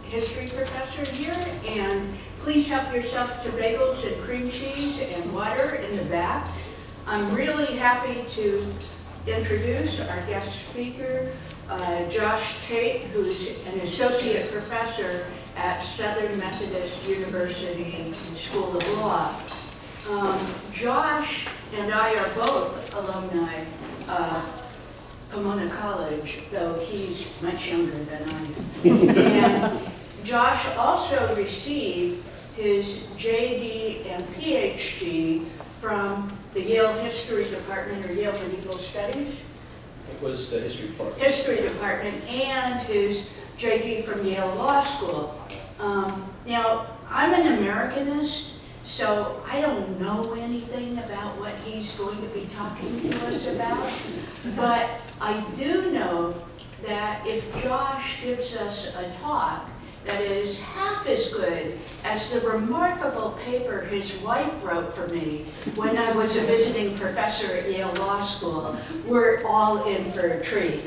history professor here, and please help yourself to bagels and cream cheese and water in the back. I'm really happy to introduce our guest speaker, Josh Tate, who's an associate professor at Southern Methodist University School of Law. Josh and I are both alumni of Pomona College, though he's much younger than I am. And Josh also received his JD and PhD from the Yale History Department or Yale Medieval Studies? It was the history department. History department, and his JD from Yale Law School. Now, I'm an Americanist, so I don't know anything about what he's going to be talking to us about, but I do know that if Josh gives us a talk that is half as good as the remarkable paper his wife wrote for me when I was a visiting professor at Yale Law School, we're all in for a treat.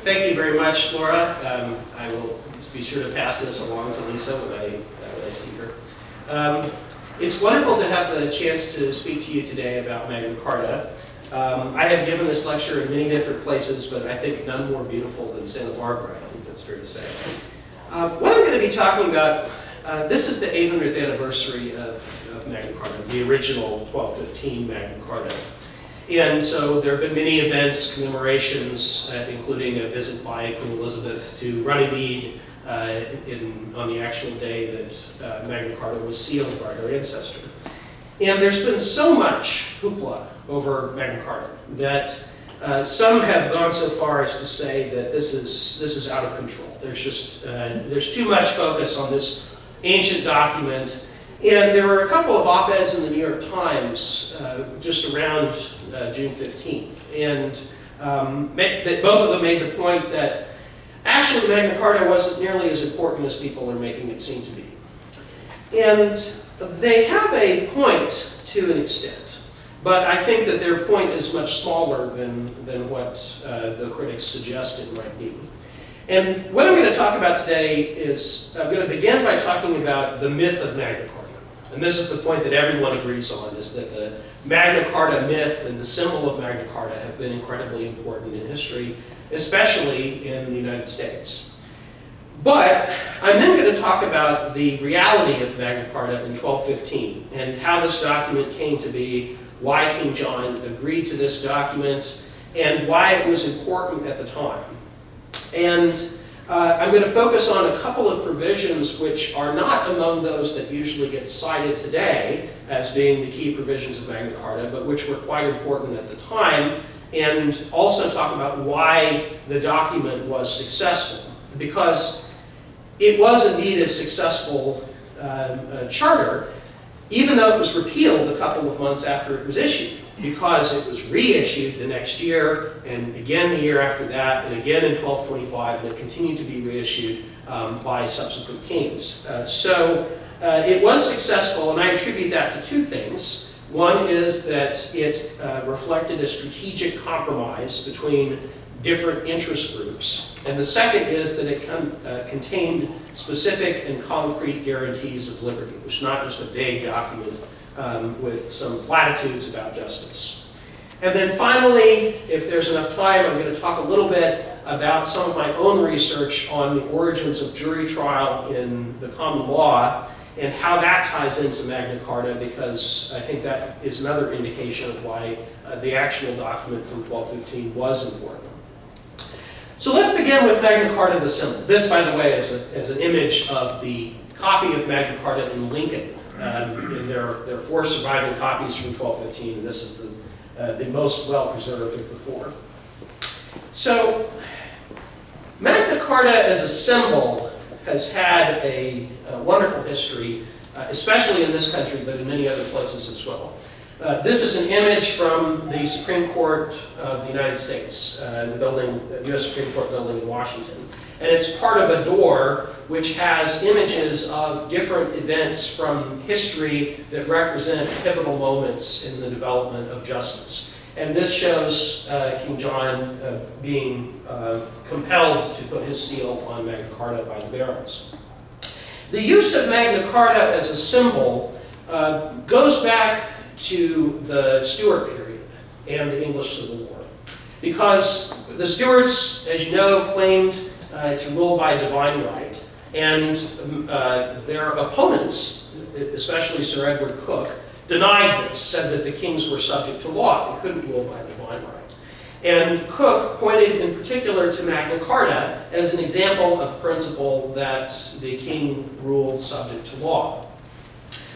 Thank you very much, Laura. I will be sure to pass this along to Lisa when I see her. It's wonderful to have the chance to speak to you today about Magna Carta. I have given this lecture in many different places, but I think none more beautiful than Santa Barbara. I think that's fair to say. What I'm going to be talking about, this is the 800th anniversary of Magna Carta, the original 1215 Magna Carta. And so there have been many events, commemorations, including a visit by Queen Elizabeth to Runnymede on the actual day that Magna Carta was sealed by her ancestor. And there's been so much hoopla over Magna Carta that some have gone so far as to say that this is out of control. There's too much focus on this ancient document. And there were a couple of op-eds in the New York Times just around June 15th. And both of them made the point that actually Magna Carta wasn't nearly as important as people are making it seem to be. And they have a point to an extent, but I think that their point is much smaller than what the critics suggest it might be. And what I'm going to talk about today is, I'm going to begin by talking about the myth of Magna Carta. And this is the point that everyone agrees on, is that the Magna Carta myth and the symbol of Magna Carta have been incredibly important in history, especially in the United States. But I'm then going to talk about the reality of Magna Carta in 1215 and how this document came to be, why King John agreed to this document, and why it was important at the time. And I'm going to focus on a couple of provisions which are not among those that usually get cited today as being the key provisions of Magna Carta, but which were quite important at the time, and also talk about why the document was successful. Because it was indeed a successful charter, even though it was repealed a couple of months after it was issued, because it was reissued the next year, and again the year after that, and again in 1225, and it continued to be reissued by subsequent kings. So it was successful, and I attribute that to two things. One is that it reflected a strategic compromise between different interest groups. And the second is that it contained specific and concrete guarantees of liberty. It was not just a vague document with some platitudes about justice. And then finally, if there's enough time, I'm going to talk a little bit about some of my own research on the origins of jury trial in the common law and how that ties into Magna Carta, because I think that is another indication of why the actual document from 1215 was important. So let's begin with Magna Carta, the symbol. This, by the way, is an image of the copy of Magna Carta in Lincoln. And there are 4 surviving copies from 1215, and this is the most well-preserved of the 4. So Magna Carta as a symbol has had a wonderful history, especially in this country, but in many other places as well. This is an image from the Supreme Court of the United States, the U.S. Supreme Court building in Washington. And it's part of a door which has images of different events from history that represent pivotal moments in the development of justice. And this shows King John being compelled to put his seal on Magna Carta by the barons. The use of Magna Carta as a symbol goes back to the Stuart period and the English Civil War. Because the Stuarts, as you know, claimed to rule by divine right, and their opponents, especially Sir Edward Coke, denied this, said that the kings were subject to law. They couldn't rule by divine right. And Coke pointed in particular to Magna Carta as an example of principle that the king ruled subject to law.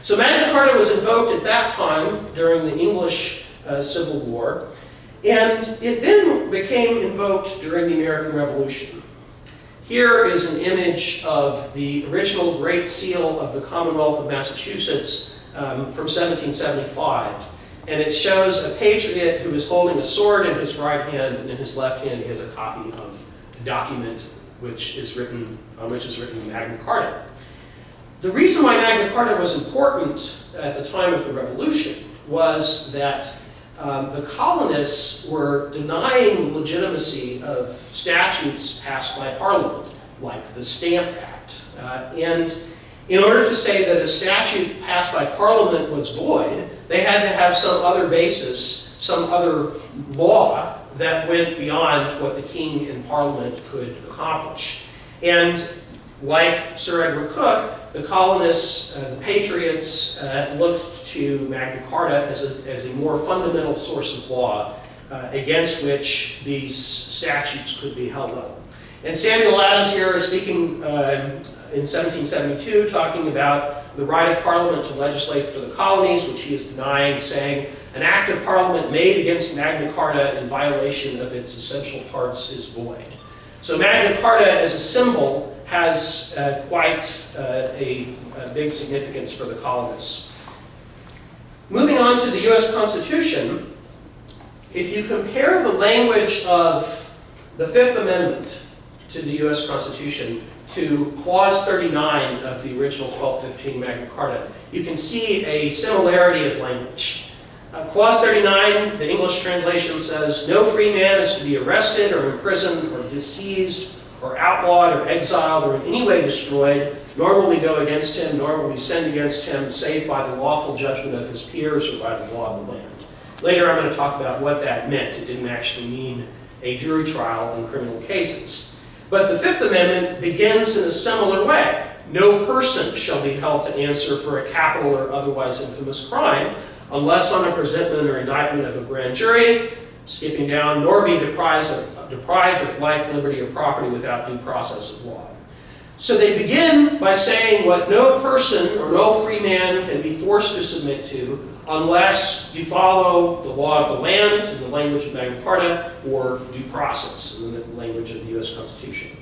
So Magna Carta was invoked at that time during the English Civil War, and it then became invoked during the American Revolution. Here is an image of the original Great Seal of the Commonwealth of Massachusetts from 1775. And it shows a patriot who is holding a sword in his right hand, and in his left hand he has a copy of a document on which is written Magna Carta. The reason why Magna Carta was important at the time of the Revolution was that the colonists were denying the legitimacy of statutes passed by Parliament, like the Stamp Act. And in order to say that a statute passed by Parliament was void, they had to have some other basis, some other law that went beyond what the king and Parliament could accomplish. And like Sir Edward Coke, the colonists, the patriots, looked to Magna Carta as a more fundamental source of law against which these statutes could be held up. And Samuel Adams here is speaking in 1772, talking about the right of Parliament to legislate for the colonies, which he is denying, saying, an act of Parliament made against Magna Carta in violation of its essential parts is void. So Magna Carta as a symbol has quite a big significance for the colonists. Moving on to the U.S. Constitution, if you compare the language of the Fifth Amendment to the U.S. Constitution to Clause 39 of the original 1215 Magna Carta, you can see a similarity of language. Clause 39, the English translation says, no free man is to be arrested or imprisoned or diseased or outlawed or exiled or in any way destroyed, nor will we go against him, nor will we send against him, save by the lawful judgment of his peers or by the law of the land. Later I'm going to talk about what that meant. It didn't actually mean a jury trial in criminal cases. But the Fifth Amendment begins in a similar way. No person shall be held to answer for a capital or otherwise infamous crime, unless on a presentment or indictment of a grand jury, skipping down, nor be deprived of life, liberty, or property without due process of law. So they begin by saying what no person or no free man can be forced to submit to unless you follow the law of the land in the language of Magna Carta or due process in the language of the U.S. Constitution.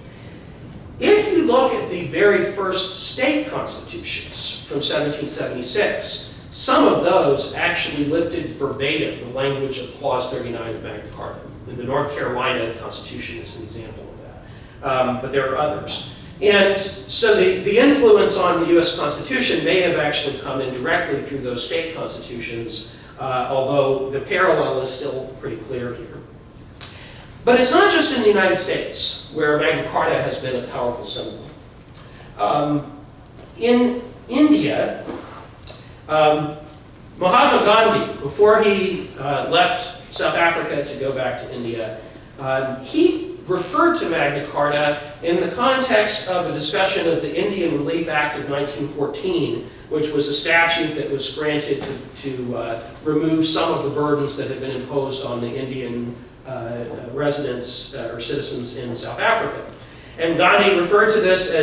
If you look at the very first state constitutions from 1776, some of those actually lifted verbatim the language of Clause 39 of Magna Carta. And the North Carolina Constitution is an example of that. But there are others. And so the influence on the U.S. Constitution may have actually come indirectly through those state constitutions, although the parallel is still pretty clear here. But it's not just in the United States where Magna Carta has been a powerful symbol. In India, Mahatma Gandhi, before he left South Africa to go back to India, he referred to Magna Carta in the context of a discussion of the Indian Relief Act of 1914, which was a statute that was granted to remove some of the burdens that had been imposed on the Indian residents or citizens in South Africa. And Gandhi referred to this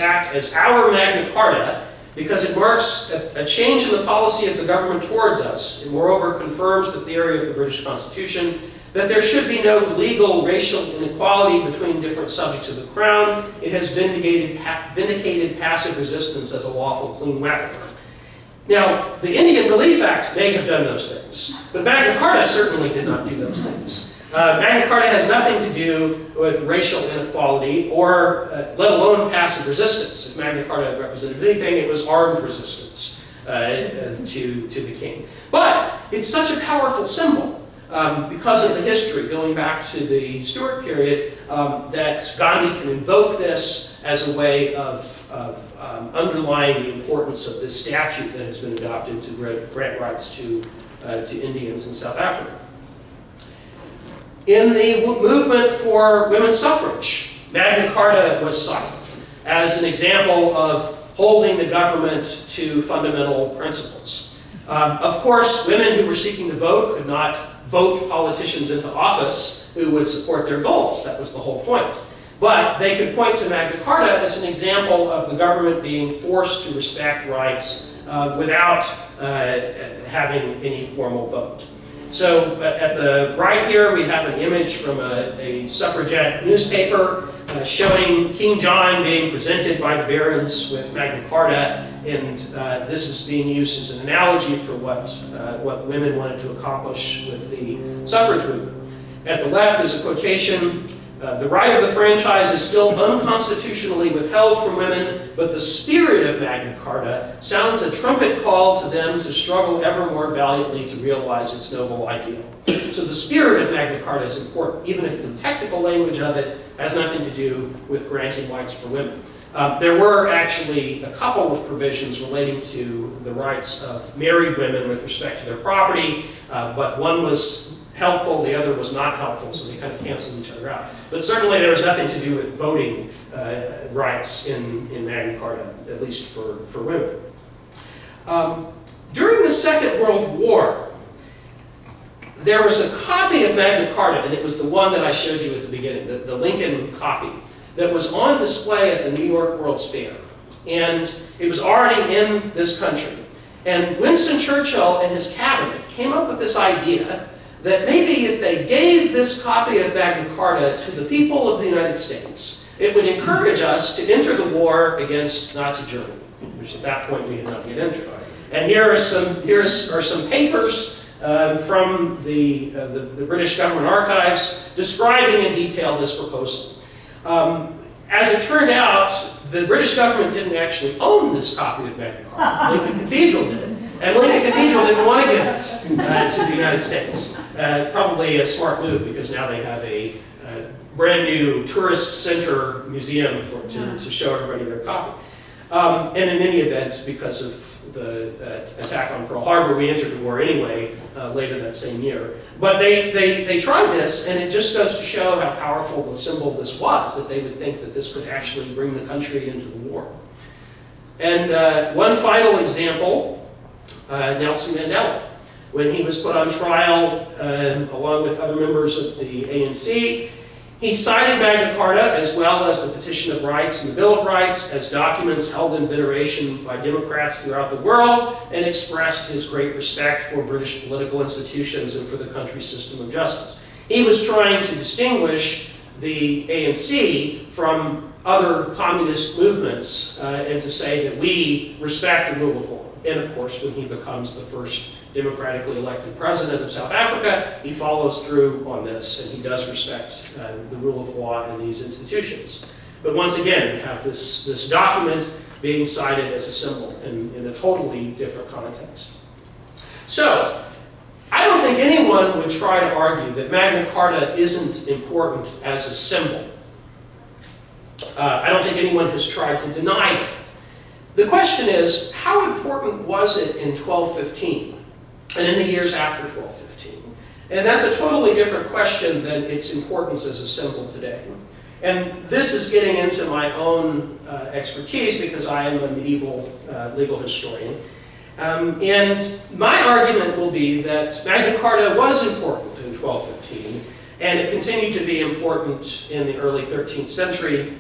act as our Magna Carta because it marks a change in the policy of the government towards us. It moreover confirms the theory of the British Constitution that there should be no legal racial inequality between different subjects of the crown. It has vindicated passive resistance as a lawful clean weapon. Now, the Indian Relief Act may have done those things, but Magna Carta certainly did not do those things. Magna Carta has nothing to do with racial inequality or let alone passive resistance. If Magna Carta represented anything, it was armed resistance. to the king. But it's such a powerful symbol because of the history going back to the Stuart period that Gandhi can invoke this as a way of underlying the importance of this statute that has been adopted to grant rights to Indians in South Africa. In the movement for women's suffrage, Magna Carta was cited as an example of holding the government to fundamental principles. Of course, women who were seeking to vote could not vote politicians into office who would support their goals. That was the whole point. But they could point to Magna Carta as an example of the government being forced to respect rights without having any formal vote. So at the right here, we have an image from a suffragette newspaper showing King John being presented by the barons with Magna Carta, and this is being used as an analogy for what women wanted to accomplish with the suffrage movement. At the left is a quotation, "The right of the franchise is still unconstitutionally withheld from women, but the spirit of Magna Carta sounds a trumpet call to them to struggle ever more valiantly to realize its noble ideal." So the spirit of Magna Carta is important, even if the technical language of it has nothing to do with granting rights for women. There were actually a couple of provisions relating to the rights of married women with respect to their property, but one was helpful, the other was not helpful, so they kind of canceled each other out. But certainly there was nothing to do with voting rights in Magna Carta, at least for women. During the Second World War, there was a copy of Magna Carta, and it was the one that I showed you at the beginning, the Lincoln copy, that was on display at the New York World's Fair. And it was already in this country. And Winston Churchill and his cabinet came up with this idea that maybe if they gave this copy of Magna Carta to the people of the United States, it would encourage us to enter the war against Nazi Germany, which at that point we had not yet entered. And here are some papers from the British government archives describing in detail this proposal. As it turned out, the British government didn't actually own this copy of Magna Carta. Lincoln Cathedral did. And Lincoln Cathedral didn't want to give it to the United States. Probably a smart move, because now they have a brand new tourist center museum to show everybody their copy. And in any event, because of the attack on Pearl Harbor, we entered the war anyway later that same year. But they tried this, and it just goes to show how powerful the symbol this was, that they would think that this could actually bring the country into the war. And one final example, Nelson Mandela. When he was put on trial along with other members of the ANC, he cited Magna Carta as well as the Petition of Rights and the Bill of Rights as documents held in veneration by Democrats throughout the world, and expressed his great respect for British political institutions and for the country's system of justice. He was trying to distinguish the ANC from other communist movements and to say that we respect the rule of law. And of course, when he becomes the first democratically elected president of South Africa, he follows through on this, and he does respect the rule of law in these institutions. But once again, we have this document being cited as a symbol in a totally different context. So, I don't think anyone would try to argue that Magna Carta isn't important as a symbol. I don't think anyone has tried to deny that. The question is, how important was it in 1215? And in the years after 1215. And that's a totally different question than its importance as a symbol today. And this is getting into my own expertise, because I am a medieval legal historian. And my argument will be that Magna Carta was important in 1215, and it continued to be important in the early 13th century.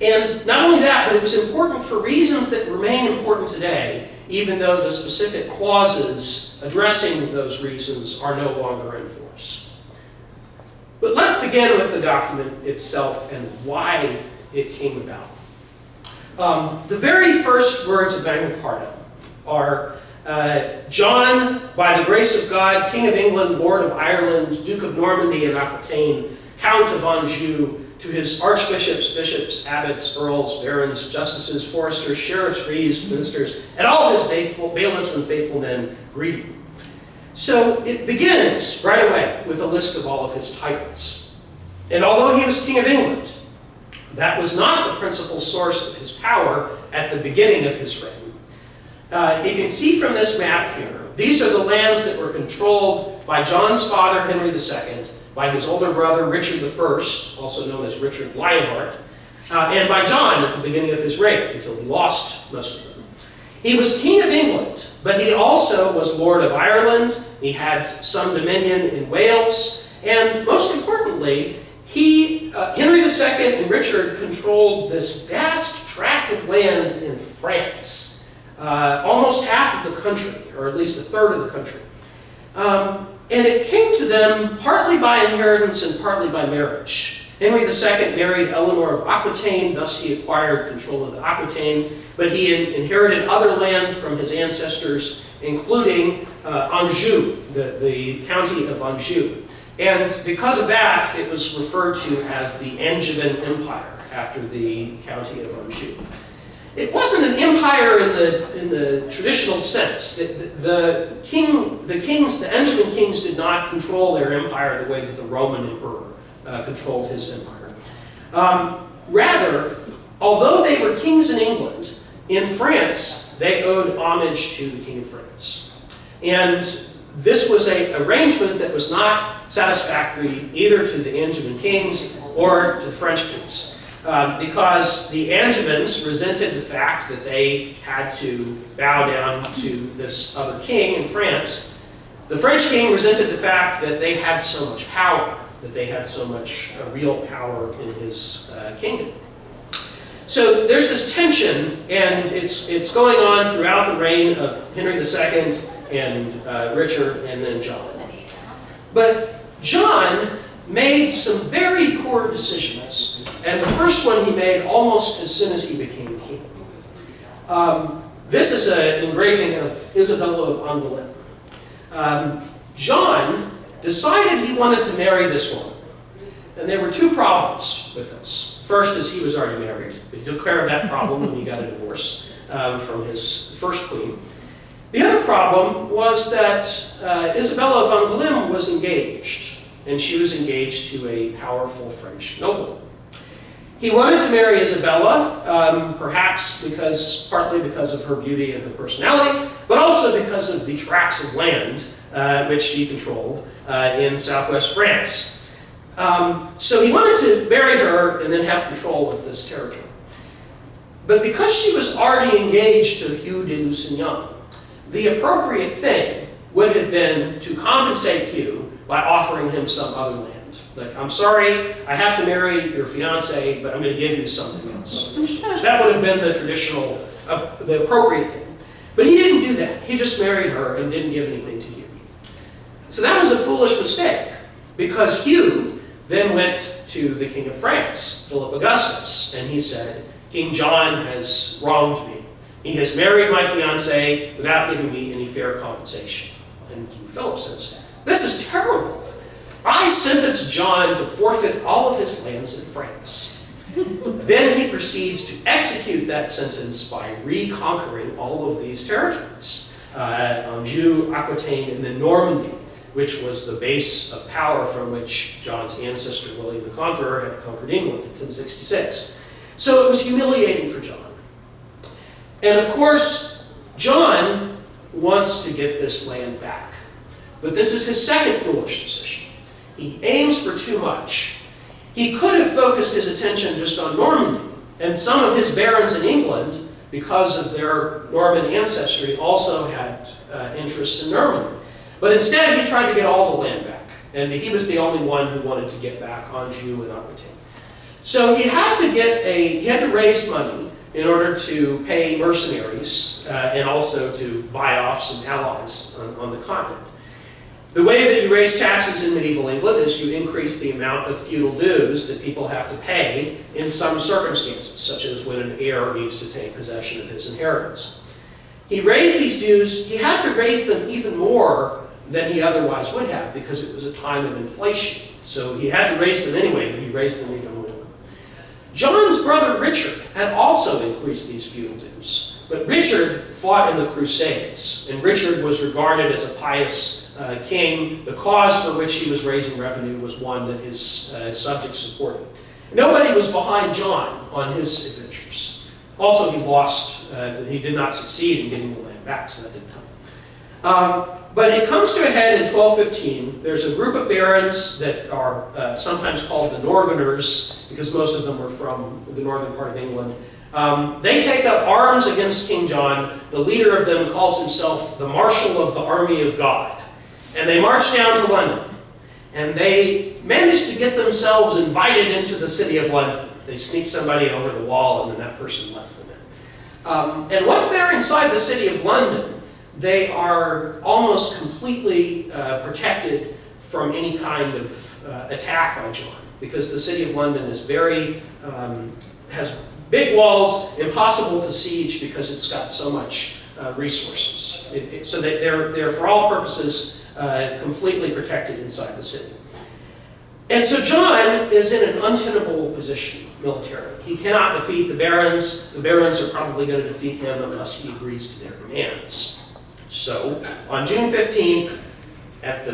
And not only that, but it was important for reasons that remain important today, even though the specific clauses addressing those reasons are no longer in force. But let's begin with the document itself and why it came about. The very first words of Magna Carta are, John, by the grace of God, King of England, Lord of Ireland, Duke of Normandy and Aquitaine, Count of Anjou, to his archbishops, bishops, abbots, earls, barons, justices, foresters, sheriffs, reeves, ministers, and all his bailiffs and faithful men greet you. So it begins right away with a list of all of his titles. And although he was King of England, that was not the principal source of his power at the beginning of his reign. You can see from this map here, these are the lands that were controlled by John's father, Henry II, by his older brother, Richard I, also known as Richard Lionheart, and by John at the beginning of his reign, until he lost most of them. He was King of England, but he also was Lord of Ireland. He had some dominion in Wales, and most importantly, Henry II and Richard controlled this vast tract of land in France, almost half of the country, or at least a third of the country. And it came to them partly by inheritance and partly by marriage. Henry II married Eleanor of Aquitaine, thus he acquired control of the Aquitaine, but he inherited other land from his ancestors, including Anjou, the county of Anjou. And because of that, it was referred to as the Angevin Empire, after the county of Anjou. It wasn't an empire in the traditional sense. The Angevin kings did not control their empire the way that the Roman emperor controlled his empire. Rather, although they were kings in England, in France, they owed homage to the King of France. And this was an arrangement that was not satisfactory either to the Angevin kings or to the French kings. Because the Angevins resented the fact that they had to bow down to this other king in France. The French king resented the fact that they had so much power, that they had so much real power in his kingdom. So there's this tension, and it's going on throughout the reign of Henry II and Richard and then John. But John made some very poor decisions, and the first one he made almost as soon as he became king. This is an engraving of Isabella of Angoulême. John decided he wanted to marry this woman, and there were two problems with this. First is he was already married, but he took care of that problem when he got a divorce from his first queen. The other problem was that Isabella of Angoulême was engaged, and she was engaged to a powerful French nobleman. He wanted to marry Isabella, perhaps partly because of her beauty and her personality, but also because of the tracts of land which she controlled in southwest France. So he wanted to marry her and then have control of this territory. But because she was already engaged to Hugh de Lusignan, the appropriate thing would have been to compensate Hugh by offering him some other land. Like, I'm sorry, I have to marry your fiancée, but I'm going to give you something else. That would have been the traditional, the appropriate thing. But he didn't do that. He just married her and didn't give anything to Hugh. So that was a foolish mistake, because Hugh then went to the King of France, Philip Augustus, and he said, King John has wronged me. He has married my fiancée without giving me any fair compensation. And King Philip says, this is terrible. I sentenced John to forfeit all of his lands in France. Then he proceeds to execute that sentence by reconquering all of these territories. Anjou, Aquitaine, and then Normandy, which was the base of power from which John's ancestor, William the Conqueror, had conquered England in 1066. So it was humiliating for John. And of course, John wants to get this land back. But this is his second foolish decision. He aims for too much. He could have focused his attention just on Normandy, and some of his barons in England, because of their Norman ancestry, also had interests in Normandy. But instead, he tried to get all the land back, and he was the only one who wanted to get back Anjou and Aquitaine. So he had to raise money in order to pay mercenaries and also to buy off some allies on the continent. The way that you raise taxes in medieval England is you increase the amount of feudal dues that people have to pay in some circumstances, such as when an heir needs to take possession of his inheritance. He raised these dues. He had to raise them even more than he otherwise would have because it was a time of inflation. So he had to raise them anyway, but he raised them even more. John's brother Richard had also increased these feudal dues, but Richard fought in the Crusades, and Richard was regarded as a pious king. The cause for which he was raising revenue was one that his subjects supported. Nobody was behind John on his adventures. Also, he lost, he did not succeed in getting the land back, so that didn't help. But it comes to a head in 1215. There's a group of barons that are sometimes called the Northerners, because most of them were from the northern part of England. They take up arms against King John. The leader of them calls himself the Marshal of the Army of God. And they march down to London. And they manage to get themselves invited into the city of London. They sneak somebody over the wall, and then that person lets them in. And once they're inside the city of London, they are almost completely protected from any kind of attack by John, because the city of London is has big walls, impossible to siege because it's got so much resources. So they're for all purposes completely protected inside the city. And so John is in an untenable position militarily. He cannot defeat the barons. The barons are probably going to defeat him unless he agrees to their demands. So on June 15th, at the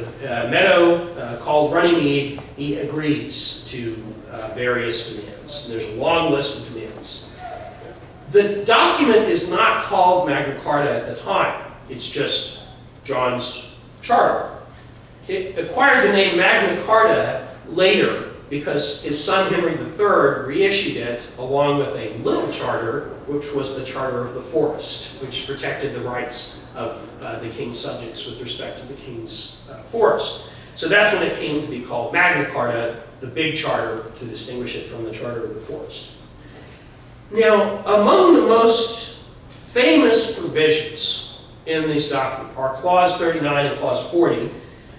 meadow called Runnymede, he agrees to various demands. And there's a long list of demands. The document is not called Magna Carta at the time. It's just John's charter. It acquired the name Magna Carta later because his son Henry III reissued it along with a little charter, which was the Charter of the Forest, which protected the rights of the king's subjects with respect to the king's forest. So that's when it came to be called Magna Carta, the big charter, to distinguish it from the Charter of the Forest. Now, among the most famous provisions in this document are Clause 39 and Clause 40.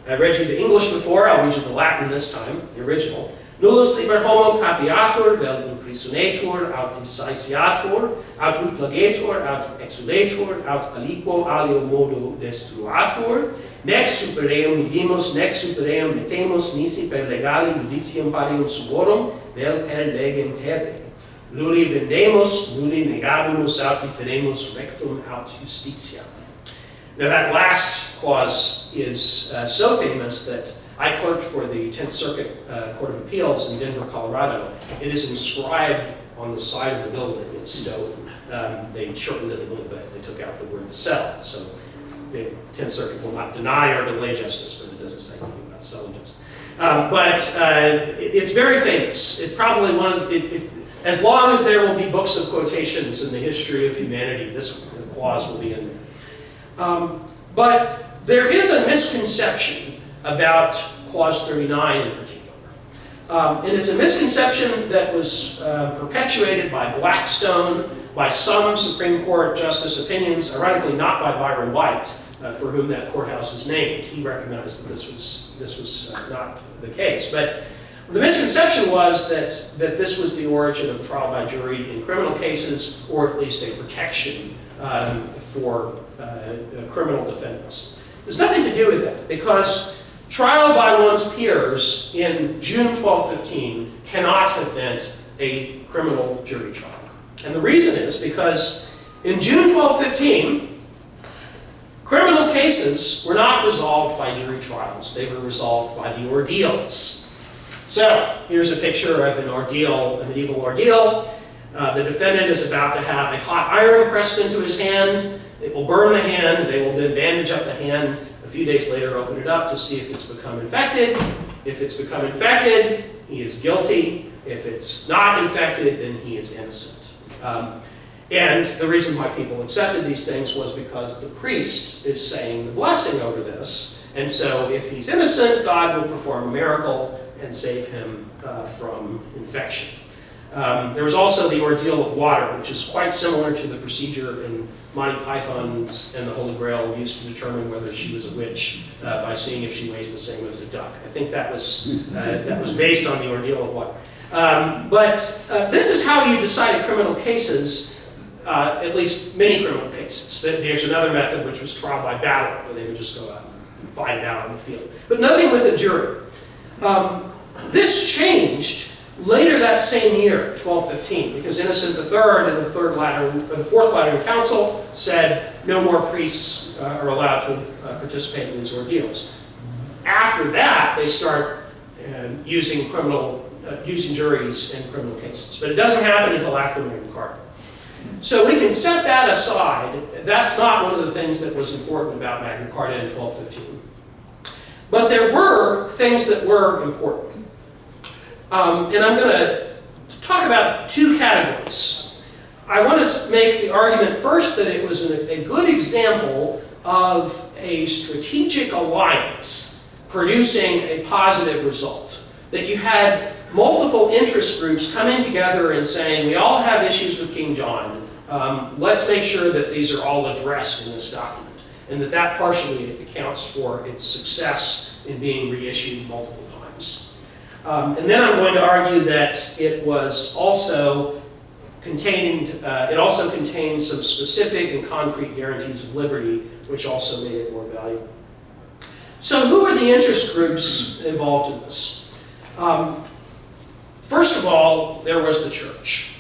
I read you the English before, I'll read you the Latin this time, the original. Nullus liber homo capiatur, vel imprisonatur, aut dissaisiatur, aut utlagetur, aut exulatur, aut aliquo alio modo destruatur, nec super reum vidimus, nec super reum metemus, nisi per legale judicium parium suorum, vel per legem terre. Nulli vendemus, nulli negabimus, aut differemus rectum aut justitia. Now that last clause is so famous that I clerked for the 10th Circuit Court of Appeals in Denver, Colorado. It is inscribed on the side of the building in stone. They shortened it a little bit. They took out the word "sell." So the 10th Circuit will not deny or delay justice, but it doesn't say anything about selling justice. It's very famous. It's probably one of the, as long as there will be books of quotations in the history of humanity, this clause will be in there. But there is a misconception about Clause 39 in particular. And it's a misconception that was perpetuated by Blackstone, by some Supreme Court justice opinions, ironically not by Byron White, for whom that courthouse is named. He recognized that this was not the case. But the misconception was that this was the origin of trial by jury in criminal cases, or at least a protection for criminal defendants. There's nothing to do with that, because trial by one's peers in June 1215 cannot have meant a criminal jury trial. And the reason is because in June 1215, criminal cases were not resolved by jury trials. They were resolved by the ordeals. So here's a picture of an ordeal, a medieval ordeal. The defendant is about to have a hot iron pressed into his hand. It will burn the hand. They will then bandage up the hand. A few days later, open it up to see if it's become infected. If it's become infected, he is guilty. If it's not infected, then he is innocent. And the reason why people accepted these things was because the priest is saying the blessing over this. And so if he's innocent, God will perform a miracle and save him from infection. There was also the ordeal of water, which is quite similar to the procedure in Monty Python's and the Holy Grail used to determine whether she was a witch by seeing if she weighs the same as a duck. I think that was based on the ordeal of water. But this is how you decide criminal cases, at least many criminal cases. There's another method, which was trial by battle, where they would just go out and fight it out on the field. But nothing with a jury. This changed Later that same year, 1215, because Innocent III and the Fourth Lateran Council said no more priests are allowed to participate in these ordeals. After that, they start using juries in criminal cases. But it doesn't happen until after Magna Carta. So we can set that aside. That's not one of the things that was important about Magna Carta in 1215. But there were things that were important. And I'm going to talk about two categories. I want to make the argument first that it was a good example of a strategic alliance producing a positive result. That you had multiple interest groups coming together and saying, we all have issues with King John. Let's make sure that these are all addressed in this document. And that partially accounts for its success in being reissued multiple times. And then I'm going to argue that it was also contained some specific and concrete guarantees of liberty, which also made it more valuable. So who are the interest groups involved in this? First of all, there was the church.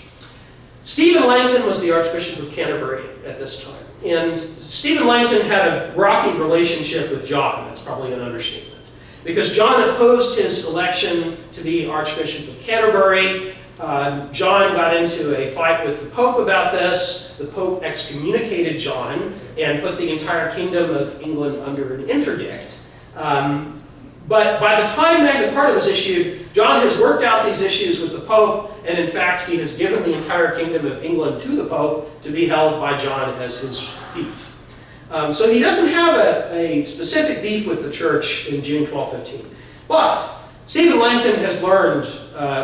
Stephen Langton was the Archbishop of Canterbury at this time. And Stephen Langton had a rocky relationship with John. That's probably an understatement. Because John opposed his election to be Archbishop of Canterbury. John got into a fight with the Pope about this. The Pope excommunicated John and put the entire Kingdom of England under an interdict. But by the time Magna Carta was issued, John has worked out these issues with the Pope, and in fact, he has given the entire Kingdom of England to the Pope to be held by John as his fief. So he doesn't have a specific beef with the Church in June 1215. But Stephen Langton has learned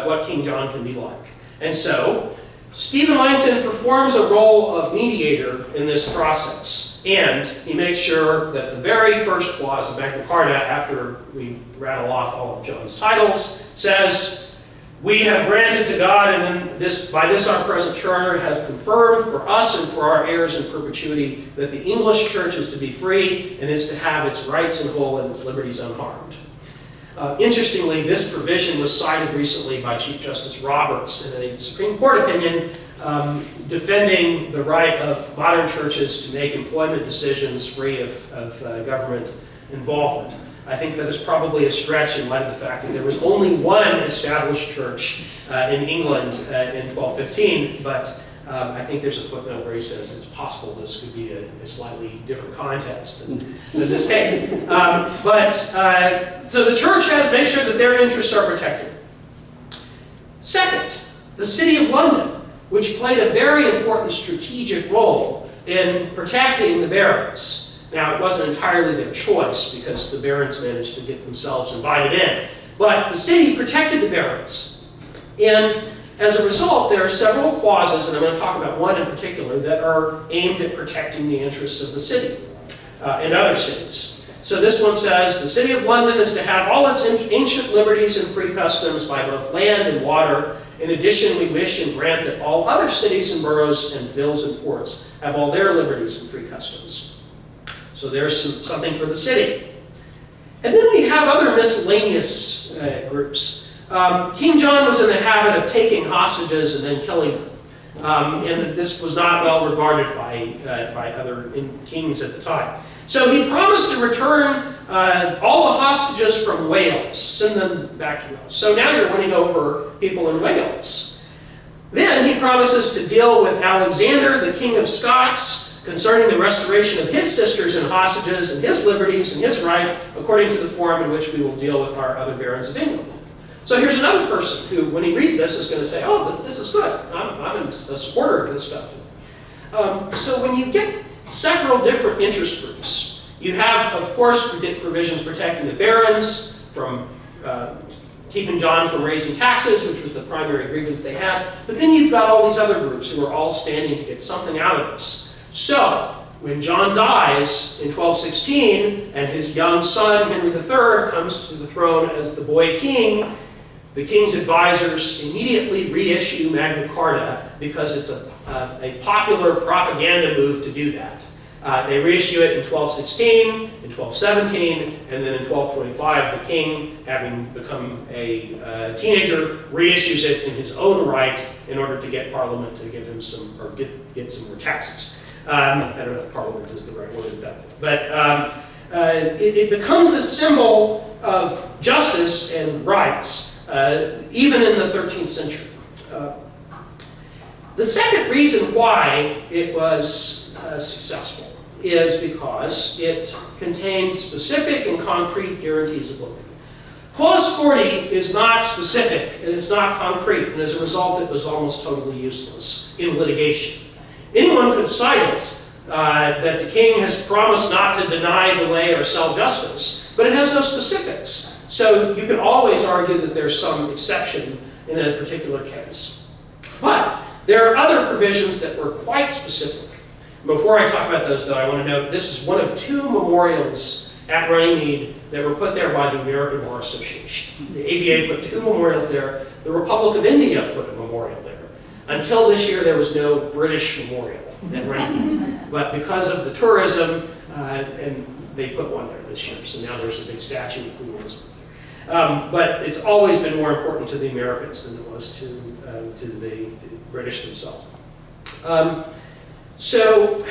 what King John can be like. And so, Stephen Langton performs a role of mediator in this process. And he makes sure that the very first clause of Magna Carta, after we rattle off all of John's titles, says, we have granted to God, and then by this our present charter has confirmed for us and for our heirs in perpetuity that the English Church is to be free and is to have its rights in whole and its liberties unharmed. Interestingly, this provision was cited recently by Chief Justice Roberts in a Supreme Court opinion defending the right of modern churches to make employment decisions free of government involvement. I think that is probably a stretch in light of the fact that there was only one established church in England in 1215, but I think there's a footnote where he says it's possible this could be a slightly different context than this case. So the church has made sure that their interests are protected. Second, the City of London, which played a very important strategic role in protecting the barons. Now, it wasn't entirely their choice because the barons managed to get themselves invited in. But the city protected the barons. And as a result, there are several clauses, and I'm going to talk about one in particular, that are aimed at protecting the interests of the city and other cities. So this one says, the City of London is to have all its ancient liberties and free customs by both land and water. In addition, we wish and grant that all other cities and boroughs and villas and ports have all their liberties and free customs. So there's something for the city. And then we have other miscellaneous groups. King John was in the habit of taking hostages and then killing them. And this was not well regarded by other kings at the time. So he promised to return all the hostages from Wales, send them back to Wales. So now you're winning over people in Wales. Then he promises to deal with Alexander, the King of Scots, concerning the restoration of his sisters and hostages and his liberties and his right, according to the form in which we will deal with our other barons of England. So here's another person who, when he reads this, is going to say, oh, this is good. I'm a supporter of this stuff. So when you get several different interest groups, you have, of course, provisions protecting the barons from keeping John from raising taxes, which was the primary grievance they had. But then you've got all these other groups who are all standing to get something out of this. So, when John dies in 1216, and his young son, Henry III, comes to the throne as the boy king, the king's advisors immediately reissue Magna Carta because it's a popular propaganda move to do that. They reissue it in 1216, in 1217, and then in 1225, the king, having become a teenager, reissues it in his own right in order to get Parliament to give him some, or get some more taxes. I don't know if Parliament is the right word at that point, but it becomes the symbol of justice and rights, even in the 13th century. The second reason why it was successful is because it contained specific and concrete guarantees of liberty. Clause 40 is not specific and it's not concrete, and as a result it was almost totally useless in litigation. Anyone could cite it, that the king has promised not to deny, delay, or sell justice, but it has no specifics. So you can always argue that there's some exception in a particular case. But there are other provisions that were quite specific. Before I talk about those, though, I want to note this is one of 2 memorials at Runnymede that were put there by the American Bar Association. The ABA put 2 memorials there. The Republic of India put a memorial there. Until this year, there was no British memorial at Runnymede. But because of the tourism, and they put one there this year, so now there's a big statue of Queen Elizabeth there. But it's always been more important to the Americans than it was to the British themselves. So,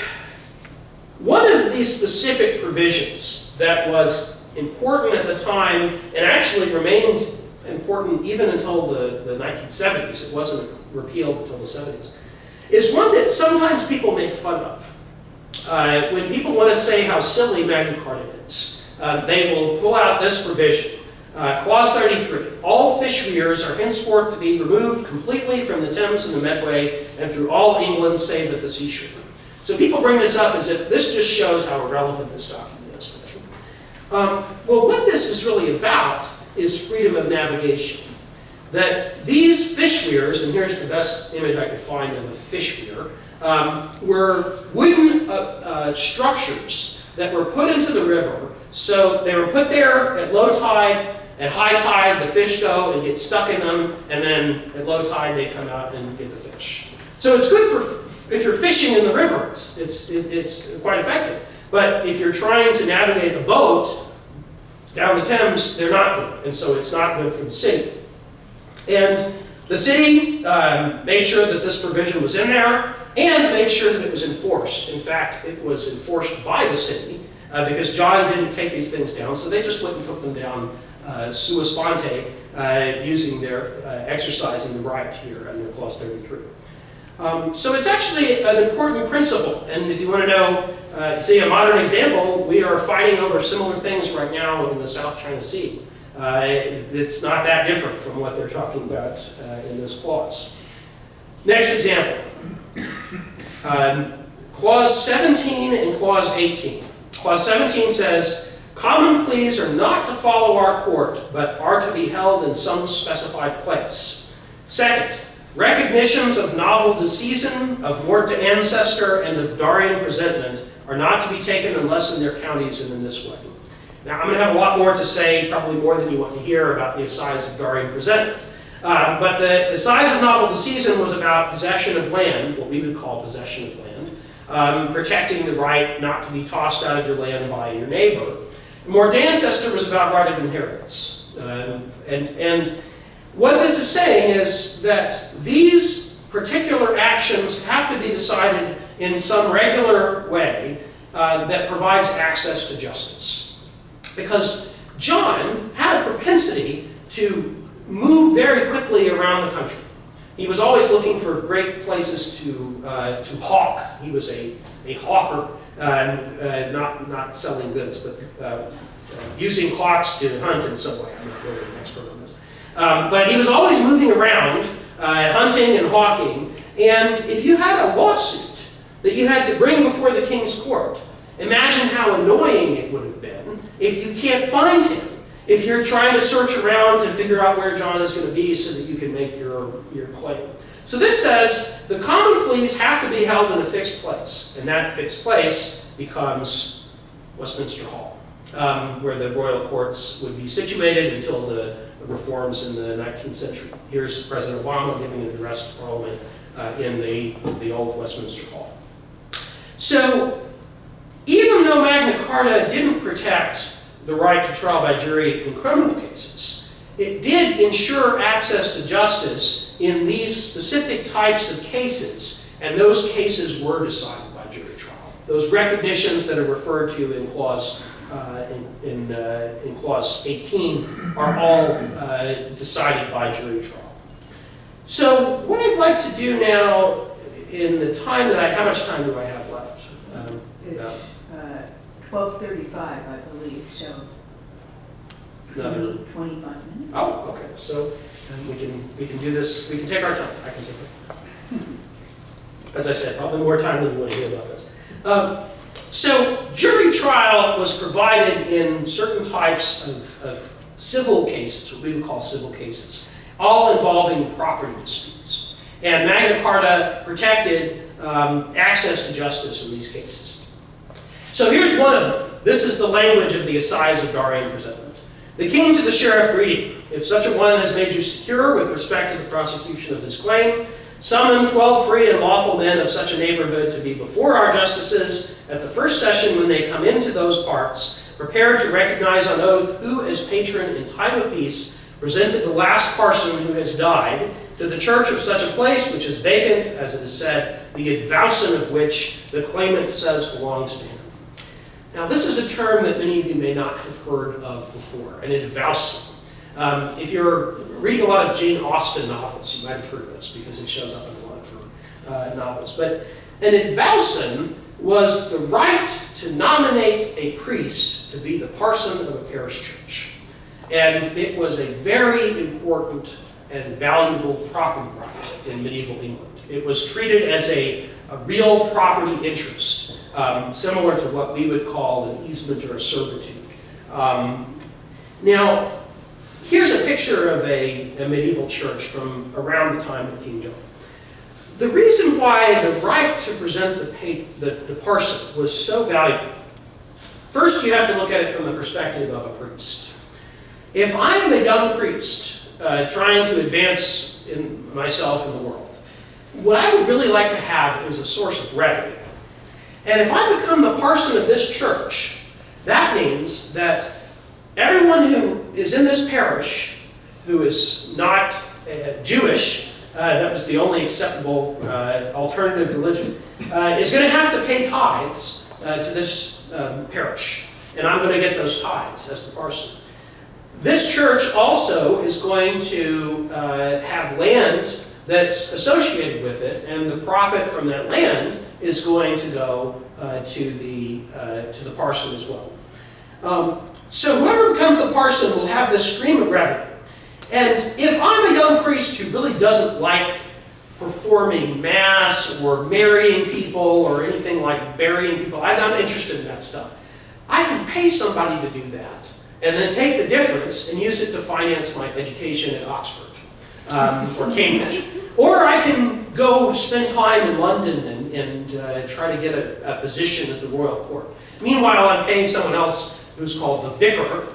one of these specific provisions that was important at the time and actually remained important even until the 1970s, it wasn't repealed until the 70s, is one that sometimes people make fun of. When people want to say how silly Magna Carta is, they will pull out this provision. Clause 33, all fish weirs are henceforth to be removed completely from the Thames and the Medway and through all England save at the seashore. So people bring this up as if this just shows how irrelevant this document is. Well, what this is really about is freedom of navigation. That these fish weirs, and here's the best image I could find of a fish weir, were wooden structures that were put into the river. So they were put there at low tide. At high tide, the fish go and get stuck in them, and then at low tide, they come out and get the fish. So it's good for if you're fishing in the river. It's quite effective. But if you're trying to navigate a boat down the Thames, they're not good, and so it's not good for the city. And the city made sure that this provision was in there, and made sure that it was enforced. In fact, it was enforced by the city because John didn't take these things down, so they just went and took them down. Sua sponte, using their exercising the right here under Clause 33. So it's actually an important principle, and if you want to know, see a modern example, we are fighting over similar things right now in the South China Sea. It's not that different from what they're talking about in this clause. Next example, Clause 17 and Clause 18. Clause 17 says, common pleas are not to follow our court, but are to be held in some specified place. Second, recognitions of novel deceason, of mort to ancestor, and of Darian presentment are not to be taken unless in their counties and in this way. Now, I'm going to have a lot more to say, probably more than you want to hear, about the assize of Darian presentment. But the assize of novel deceason was about possession of land, what we would call possession of land, protecting the right not to be tossed out of your land by your neighbor. Mort to ancestor was about right of inheritance. And what this is saying is that these particular actions have to be decided in some regular way that provides access to justice. Because John had a propensity to move very quickly around the country. He was always looking for great places to hawk. He was a hawker. Not selling goods, but using hawks to hunt in some way. I'm not really an expert on this. But he was always moving around, hunting and hawking. And if you had a lawsuit that you had to bring before the king's court, imagine how annoying it would have been if you can't find him. If you're trying to search around to figure out where John is going to be so that you can make your claim. So this says the common pleas have to be held in a fixed place, and that fixed place becomes Westminster Hall, where the royal courts would be situated until the reforms in the 19th century. Here's President Obama giving an address to Parliament in the old Westminster Hall. So Magna Carta didn't protect the right to trial by jury in criminal cases, it did ensure access to justice in these specific types of cases, and those cases were decided by jury trial. Those recognitions that are referred to in Clause in Clause 18 are all decided by jury trial. So what I'd like to do now, in the time that how much time do I have left? It's 12:35, I believe, so Another 25 minutes. Oh, okay. So we can do this. We can take our time. I can take it. As I said, probably more time than you want to hear about this. So jury trial was provided in certain types of civil cases, what we would call civil cases, all involving property disputes. And Magna Carta protected access to justice in these cases. So here's one of them. This is the language of the Assize of Darien Presentment. The king to the sheriff greeting. If such a one has made you secure with respect to the prosecution of his claim, summon 12 free and lawful men of such a neighborhood to be before our justices at the first session when they come into those parts, prepared to recognize on oath who, as patron in time of peace, presented the last parson who has died to the church of such a place which is vacant, as it is said, the advowson of which the claimant says belongs to him. Now, this is a term that many of you may not have heard of before, an advowson. If you're reading a lot of Jane Austen novels, you might have heard of this because it shows up in a lot of her novels. But an advowson was the right to nominate a priest to be the parson of a parish church. And it was a very important and valuable property right in medieval England. It was treated as a real property interest, similar to what we would call an easement or a servitude. Now, here's a picture of a medieval church from around the time of King John. The reason why the right to present the parson was so valuable, first you have to look at it from the perspective of a priest. If I am a young priest trying to advance myself in the world, what I would really like to have is a source of revenue. And if I become the parson of this church, that means that everyone who is in this parish who is not Jewish, that was the only acceptable alternative religion, is going to have to pay tithes to this parish. And I'm going to get those tithes as the parson. This church also is going to have land that's associated with it, and the profit from that land is going to go to the parson as well. So whoever becomes the parson will have this stream of revenue. And if I'm a young priest who really doesn't like performing mass or marrying people or anything like burying people, I'm not interested in that stuff, I can pay somebody to do that and then take the difference and use it to finance my education at Oxford or Cambridge. Or I can go spend time in London and try to get a position at the royal court. Meanwhile, I'm paying someone else who's called the vicar.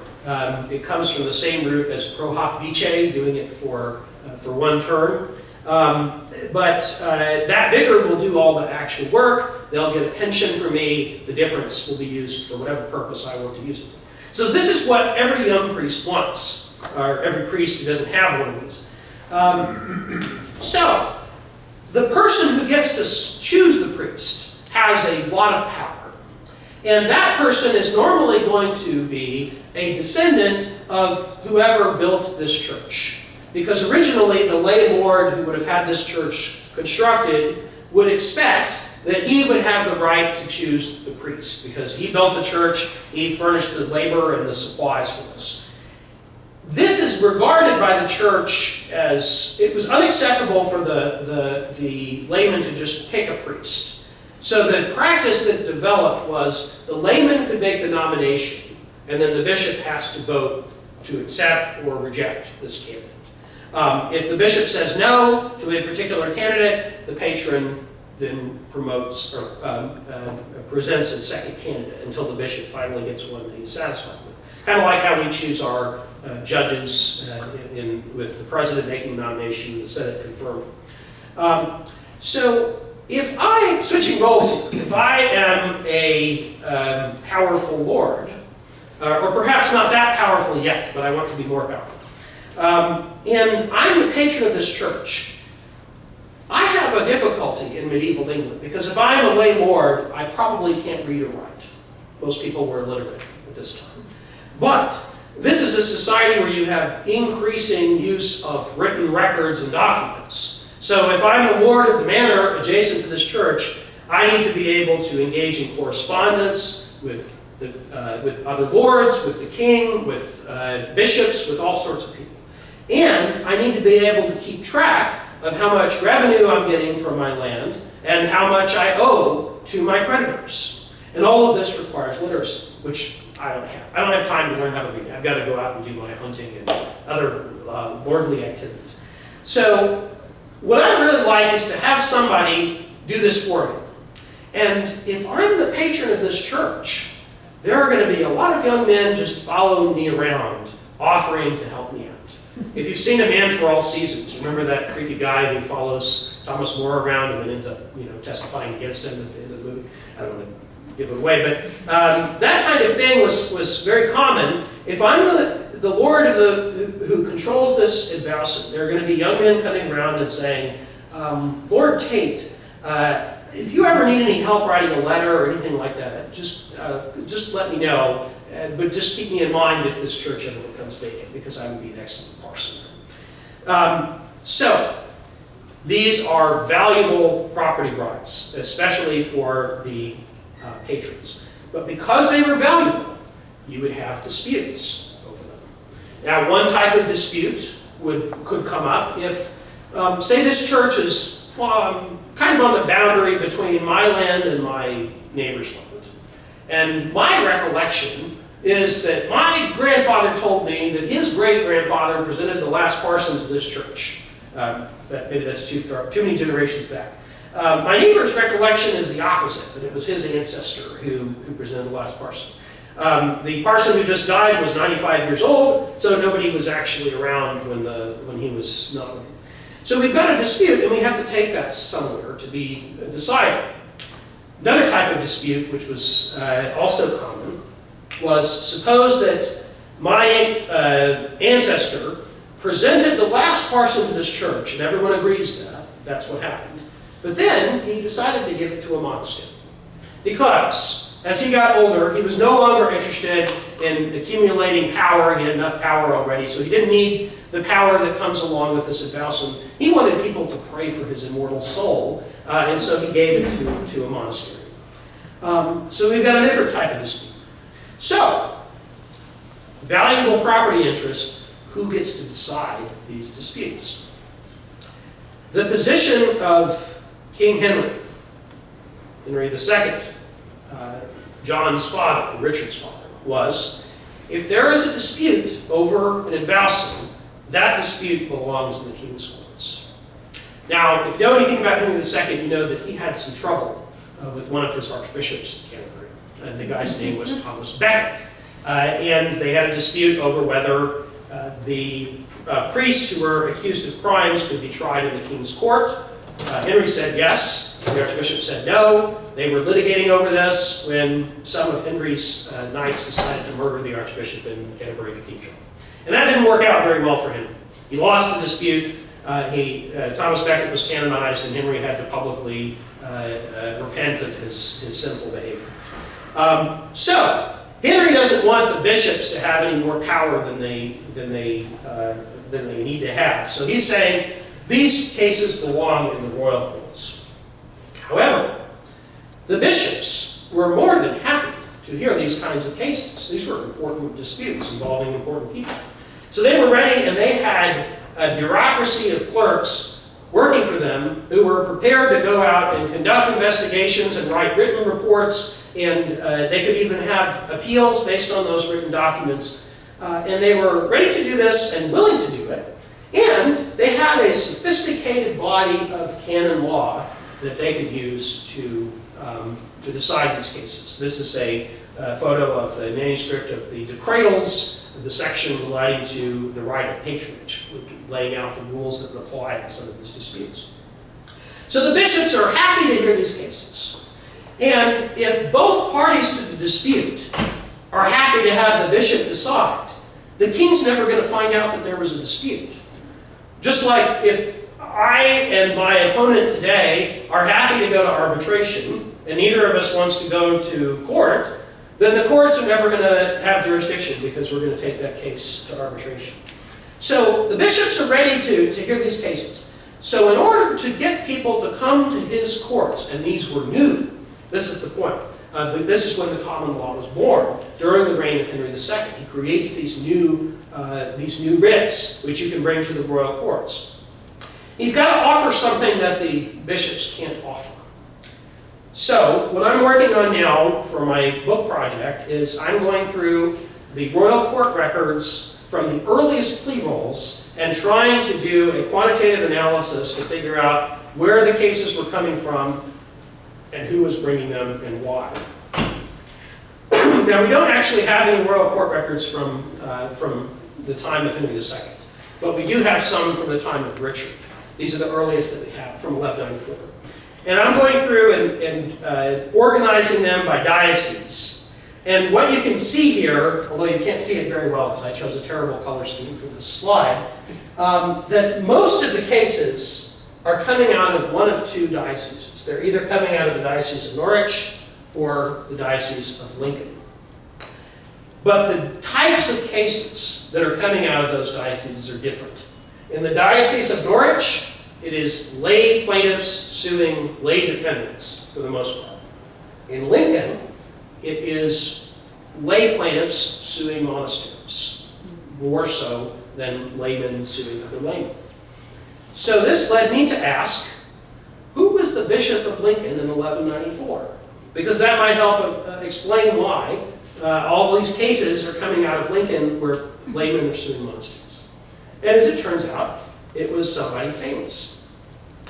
It comes from the same root as pro hoc vice, doing it for one term. But that vicar will do all the actual work. They'll get a pension from me. The difference will be used for whatever purpose I want to use it for. So this is what every young priest wants, or every priest who doesn't have one of these. So the person who gets to choose the priest has a lot of power. And that person is normally going to be a descendant of whoever built this church. Because originally the lay lord who would have had this church constructed would expect that he would have the right to choose the priest, because he built the church, he furnished the labor and the supplies for us. This is regarded by the church as, it was unacceptable for the layman to just pick a priest. So the practice that developed was the layman could make the nomination, and then the bishop has to vote to accept or reject this candidate. If the bishop says no to a particular candidate, the patron then promotes or presents a second candidate until the bishop finally gets one that he's satisfied with. Kind of like how we choose our judges with the president making the nomination and the Senate confirming. So switching roles here, if I am a powerful lord, or perhaps not that powerful yet, but I want to be more powerful, and I'm the patron of this church, I have a difficulty in medieval England, because if I'm a lay lord, I probably can't read or write. Most people were illiterate at this time. But this is a society where you have increasing use of written records and documents. So if I'm the lord of the manor adjacent to this church, I need to be able to engage in correspondence with other lords, with the king, with bishops, with all sorts of people. And I need to be able to keep track of how much revenue I'm getting from my land and how much I owe to my creditors. And all of this requires literacy, which I don't have. I don't have time to learn how to read. I've got to go out and do my hunting and other lordly activities. So what I really like is to have somebody do this for me. And if I'm the patron of this church, there are going to be a lot of young men just following me around, offering to help me out. If you've seen A Man for All Seasons, remember that creepy guy who follows Thomas More around and then ends up, testifying against him at the end of the movie? I don't want to give it away, but that kind of thing was very common. If I'm the lord of who controls this advowson, there are going to be young men coming around and saying, Lord Tate, if you ever need any help writing a letter or anything like that, just let me know. But just keep me in mind if this church ever becomes vacant, because I would be an excellent parson. So, these are valuable property rights, especially for the patrons. But because they were valuable, you would have disputes over them. Now, one type of dispute could come up if, say this church is kind of on the boundary between my land and my neighbor's land. And my recollection is that my grandfather told me that his great-grandfather presented the last parson to this church. Maybe that's too many generations back. My neighbor's recollection is the opposite, that it was his ancestor who presented the last parson. The parson who just died was 95 years old, so nobody was actually around when he was nominated. So we've got a dispute, and we have to take that somewhere to be decided. Another type of dispute, which was also common, was suppose that my ancestor presented the last parson to this church, and everyone agrees that's what happened. But then he decided to give it to a monastery. Because as he got older, he was no longer interested in accumulating power. He had enough power already, so he didn't need the power that comes along with this advowson. He wanted people to pray for his immortal soul, and so he gave it to a monastery. So we've got a different type of dispute. So, valuable property interest, who gets to decide these disputes? The position of King Henry II, John's father, and Richard's father, was if there is a dispute over an advowson, that dispute belongs in the king's courts. Now, if you know anything about Henry II, you know that he had some trouble with one of his archbishops at Canterbury. And the guy's name was Thomas Becket. And they had a dispute over whether the priests who were accused of crimes could be tried in the king's court. Henry said yes. The archbishop said no. They were litigating over this when some of Henry's knights decided to murder the archbishop in Canterbury Cathedral. And that didn't work out very well for him. He lost the dispute. Thomas Becket was canonized, and Henry had to publicly repent of his sinful behavior. So Henry doesn't want the bishops to have any more power than they need to have. So he's saying these cases belong in the royal courts. However, the bishops were more than happy to hear these kinds of cases. These were important disputes involving important people. So they were ready, and they had a bureaucracy of clerks working for them who were prepared to go out and conduct investigations and write written reports, and they could even have appeals based on those written documents. And they were ready to do this and willing to do it. And they had a sophisticated body of canon law that they could use to decide these cases. This is a photo of a manuscript of the Decretals, the section relating to the right of patronage, laying out the rules that would apply to some of these disputes. So the bishops are happy to hear these cases. And if both parties to the dispute are happy to have the bishop decide, the king's never going to find out that there was a dispute. Just like if I and my opponent today are happy to go to arbitration, and neither of us wants to go to court, then the courts are never going to have jurisdiction because we're going to take that case to arbitration. So the bishops are ready to hear these cases. So in order to get people to come to his courts, and these were new, this is the point. This is when the common law was born, during the reign of Henry II. He creates these new writs, which you can bring to the royal courts. He's got to offer something that the bishops can't offer. So, what I'm working on now for my book project is I'm going through the royal court records from the earliest plea rolls and trying to do a quantitative analysis to figure out where the cases were coming from and who was bringing them and why. Now, we don't actually have any royal court records from the time of Henry II, but we do have some from the time of Richard. These are the earliest that we have, from 1194. And I'm going through and organizing them by diocese. And what you can see here, although you can't see it very well because I chose a terrible color scheme for this slide, that most of the cases are coming out of one of two dioceses. They're either coming out of the Diocese of Norwich or the Diocese of Lincoln. But the types of cases that are coming out of those dioceses are different. In the Diocese of Norwich, it is lay plaintiffs suing lay defendants, for the most part. In Lincoln, it is lay plaintiffs suing monasteries, more so than laymen suing other laymen. So this led me to ask, who was the Bishop of Lincoln in 1194? Because that might help explain why all these cases are coming out of Lincoln where laymen are suing monasteries. And as it turns out, it was somebody famous.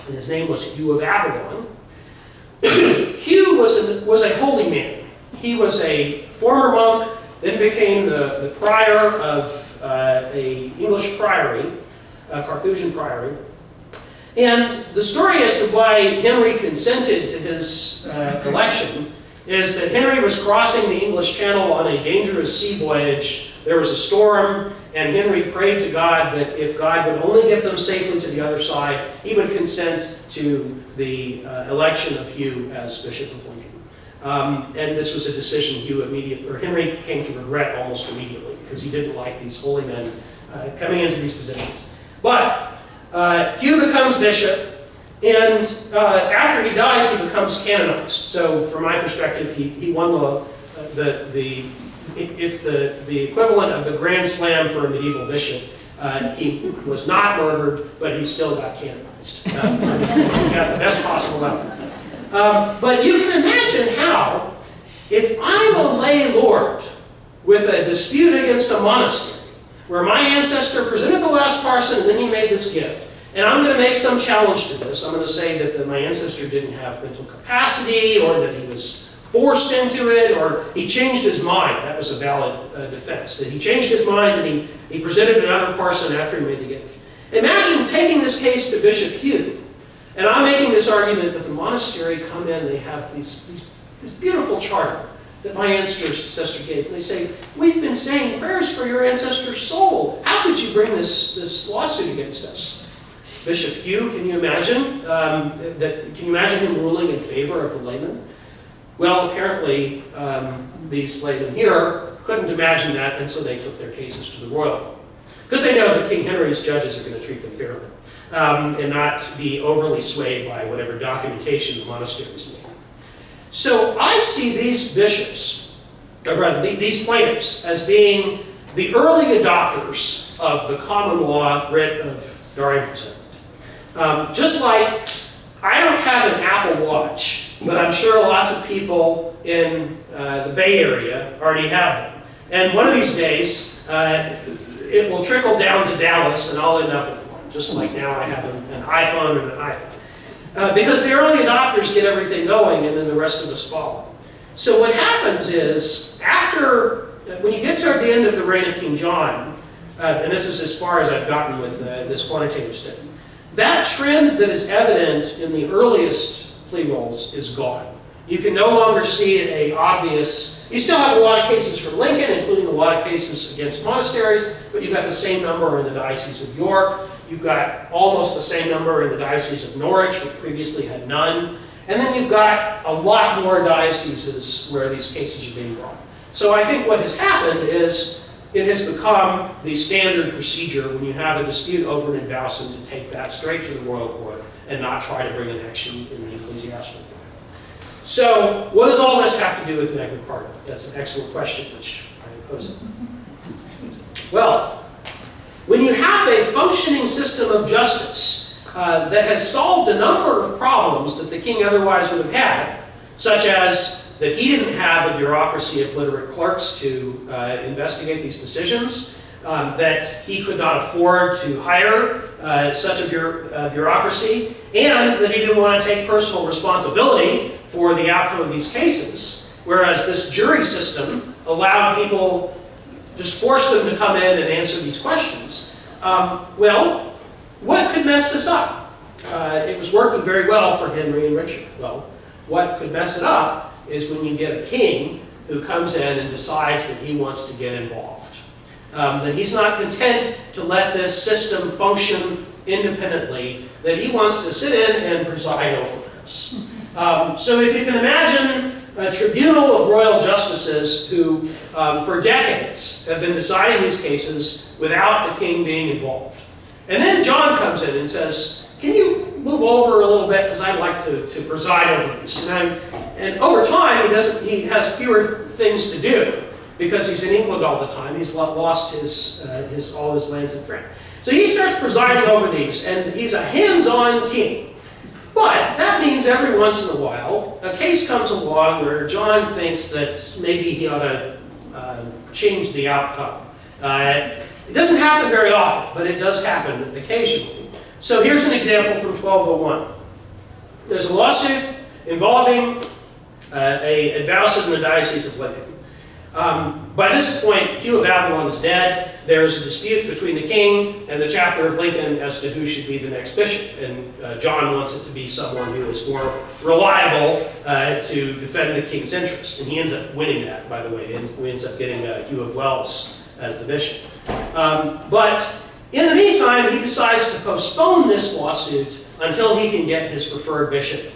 And his name was Hugh of Avalon. Hugh was a holy man. He was a former monk, then became the prior of a English priory, a Carthusian priory. And the story as to why Henry consented to his election is that Henry was crossing the English Channel on a dangerous sea voyage. There was a storm, and Henry prayed to God that if God would only get them safely to the other side, he would consent to the election of Hugh as Bishop of Lincoln. And this was a decision Henry came to regret almost immediately because he didn't like these holy men coming into these positions. But Hugh becomes bishop, and after he dies, he becomes canonized. So, from my perspective, he won it's the equivalent of the Grand Slam for a medieval bishop. He was not murdered, but he still got canonized. So he got the best possible outcome. But you can imagine how, if I'm a lay lord with a dispute against a monastery, where my ancestor presented the last parson and then he made this gift, and I'm going to make some challenge to this. I'm going to say that my ancestor didn't have mental capacity, or that he was forced into it, or he changed his mind. That was a valid defense. That he changed his mind and he presented another parson after he made the gift. Imagine taking this case to Bishop Hugh, and I'm making this argument, but the monastery come in, they have this beautiful charter that my ancestor gave. And they say, we've been saying prayers for your ancestor's soul. How could you bring this lawsuit against us? Bishop Hugh, can you imagine can you imagine him ruling in favor of the laymen? Well, apparently these laymen here couldn't imagine that, and so they took their cases to the royal court. Because they know that King Henry's judges are going to treat them fairly and not be overly swayed by whatever documentation the monasteries may have. So I see these bishops, or rather these plaintiffs, as being the early adopters of the common law writ of Dare presentment. Just like I don't have an Apple Watch, but I'm sure lots of people in the Bay Area already have them. And one of these days, it will trickle down to Dallas and I'll end up with one, just like now I have an iPhone and an iPad. Because the early adopters get everything going and then the rest of us follow. So what happens is, when you get toward the end of the reign of King John, and this is as far as I've gotten with this quantitative study, That trend that is evident in the earliest plea rolls is gone. You can no longer see an obvious, you still have a lot of cases from Lincoln, including a lot of cases against monasteries, but you've got the same number in the Diocese of York. You've got almost the same number in the Diocese of Norwich, which previously had none. And then you've got a lot more dioceses where these cases are being brought. So I think what has happened is it has become the standard procedure when you have a dispute over an invowson to take that straight to the royal court and not try to bring an action in the ecclesiastical court. So what does all this have to do with Magna Carta? That's an excellent question, which I pose it. Well, when you have a functioning system of justice that has solved a number of problems that the king otherwise would have had, such as that he didn't have a bureaucracy of literate clerks to investigate these decisions, that he could not afford to hire such a bureaucracy, and that he didn't want to take personal responsibility for the outcome of these cases, whereas this jury system allowed people, just forced them to come in and answer these questions. Well, what could mess this up? It was working very well for Henry and Richard. Well, what could mess it up is when you get a king who comes in and decides that he wants to get involved. That he's not content to let this system function independently, that he wants to sit in and preside over this. So if you can imagine a tribunal of royal justices who, for decades, have been deciding these cases without the king being involved. And then John comes in and says, can you move over a little bit because I'd like to preside over these. And over time, he has fewer things to do because he's in England all the time. He's lost all his lands in France. So he starts presiding over these, and he's a hands-on king. But that means every once in a while, a case comes along where John thinks that maybe he ought to change the outcome. It doesn't happen very often, but it does happen occasionally. So here's an example from 1201. There's a lawsuit involving a advowson in the Diocese of Lincoln. By this point, Hugh of Avalon is dead. There's a dispute between the king and the chapter of Lincoln as to who should be the next bishop. And John wants it to be someone who is more reliable to defend the king's interest. And he ends up winning that, by the way. He ends up getting Hugh of Wells as the bishop. But in the meantime, he decides to postpone this lawsuit until he can get his preferred bishop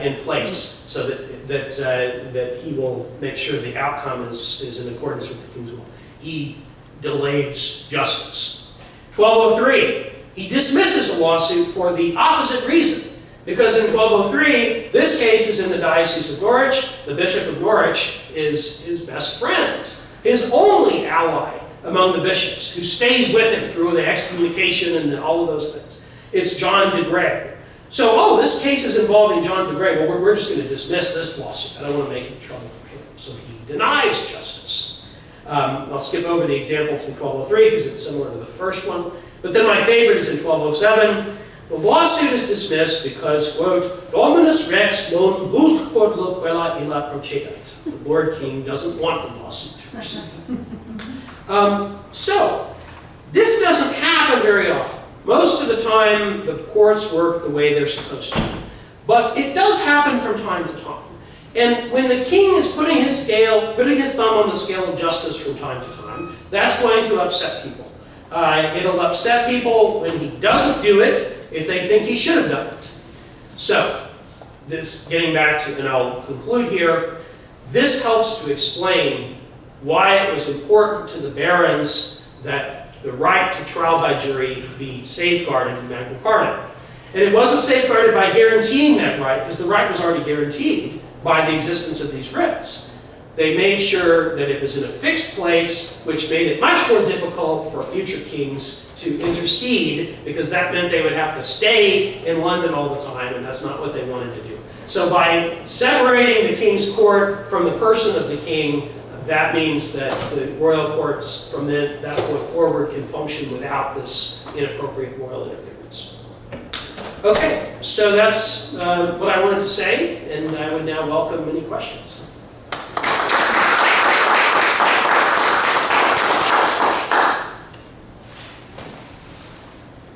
in place, so that he will make sure the outcome is in accordance with the king's will. He delays justice. 1203, he dismisses a lawsuit for the opposite reason. Because in 1203, this case is in the Diocese of Norwich. The Bishop of Norwich is his best friend, his only ally among the bishops, who stays with him through the excommunication and all of those things. It's John de Grey. So, this case is involving John de Grey. Well, we're just going to dismiss this lawsuit. I don't want to make any trouble for him. So he denies justice. I'll skip over the example from 1203 because it's similar to the first one. But then my favorite is in 1207. The lawsuit is dismissed because, quote, Dominus Rex non vult quod loquela illa procedat. The Lord King doesn't want the lawsuit to proceed. So, this doesn't happen very often. Most of the time, the courts work the way they're supposed to. But it does happen from time to time. And when the king is putting his thumb on the scale of justice from time to time, that's going to upset people. It'll upset people when he doesn't do it, if they think he should have done it. So, getting back to, and I'll conclude here, this helps to explain why it was important to the barons that the right to trial by jury be safeguarded in Magna Carta. And it wasn't safeguarded by guaranteeing that right, because the right was already guaranteed by the existence of these writs. They made sure that it was in a fixed place, which made it much more difficult for future kings to intercede, because that meant they would have to stay in London all the time, and that's not what they wanted to do. So by separating the king's court from the person of the king, that means that the royal courts from that point forward can function without this inappropriate royal interference. Okay, so that's what I wanted to say, and I would now welcome any questions.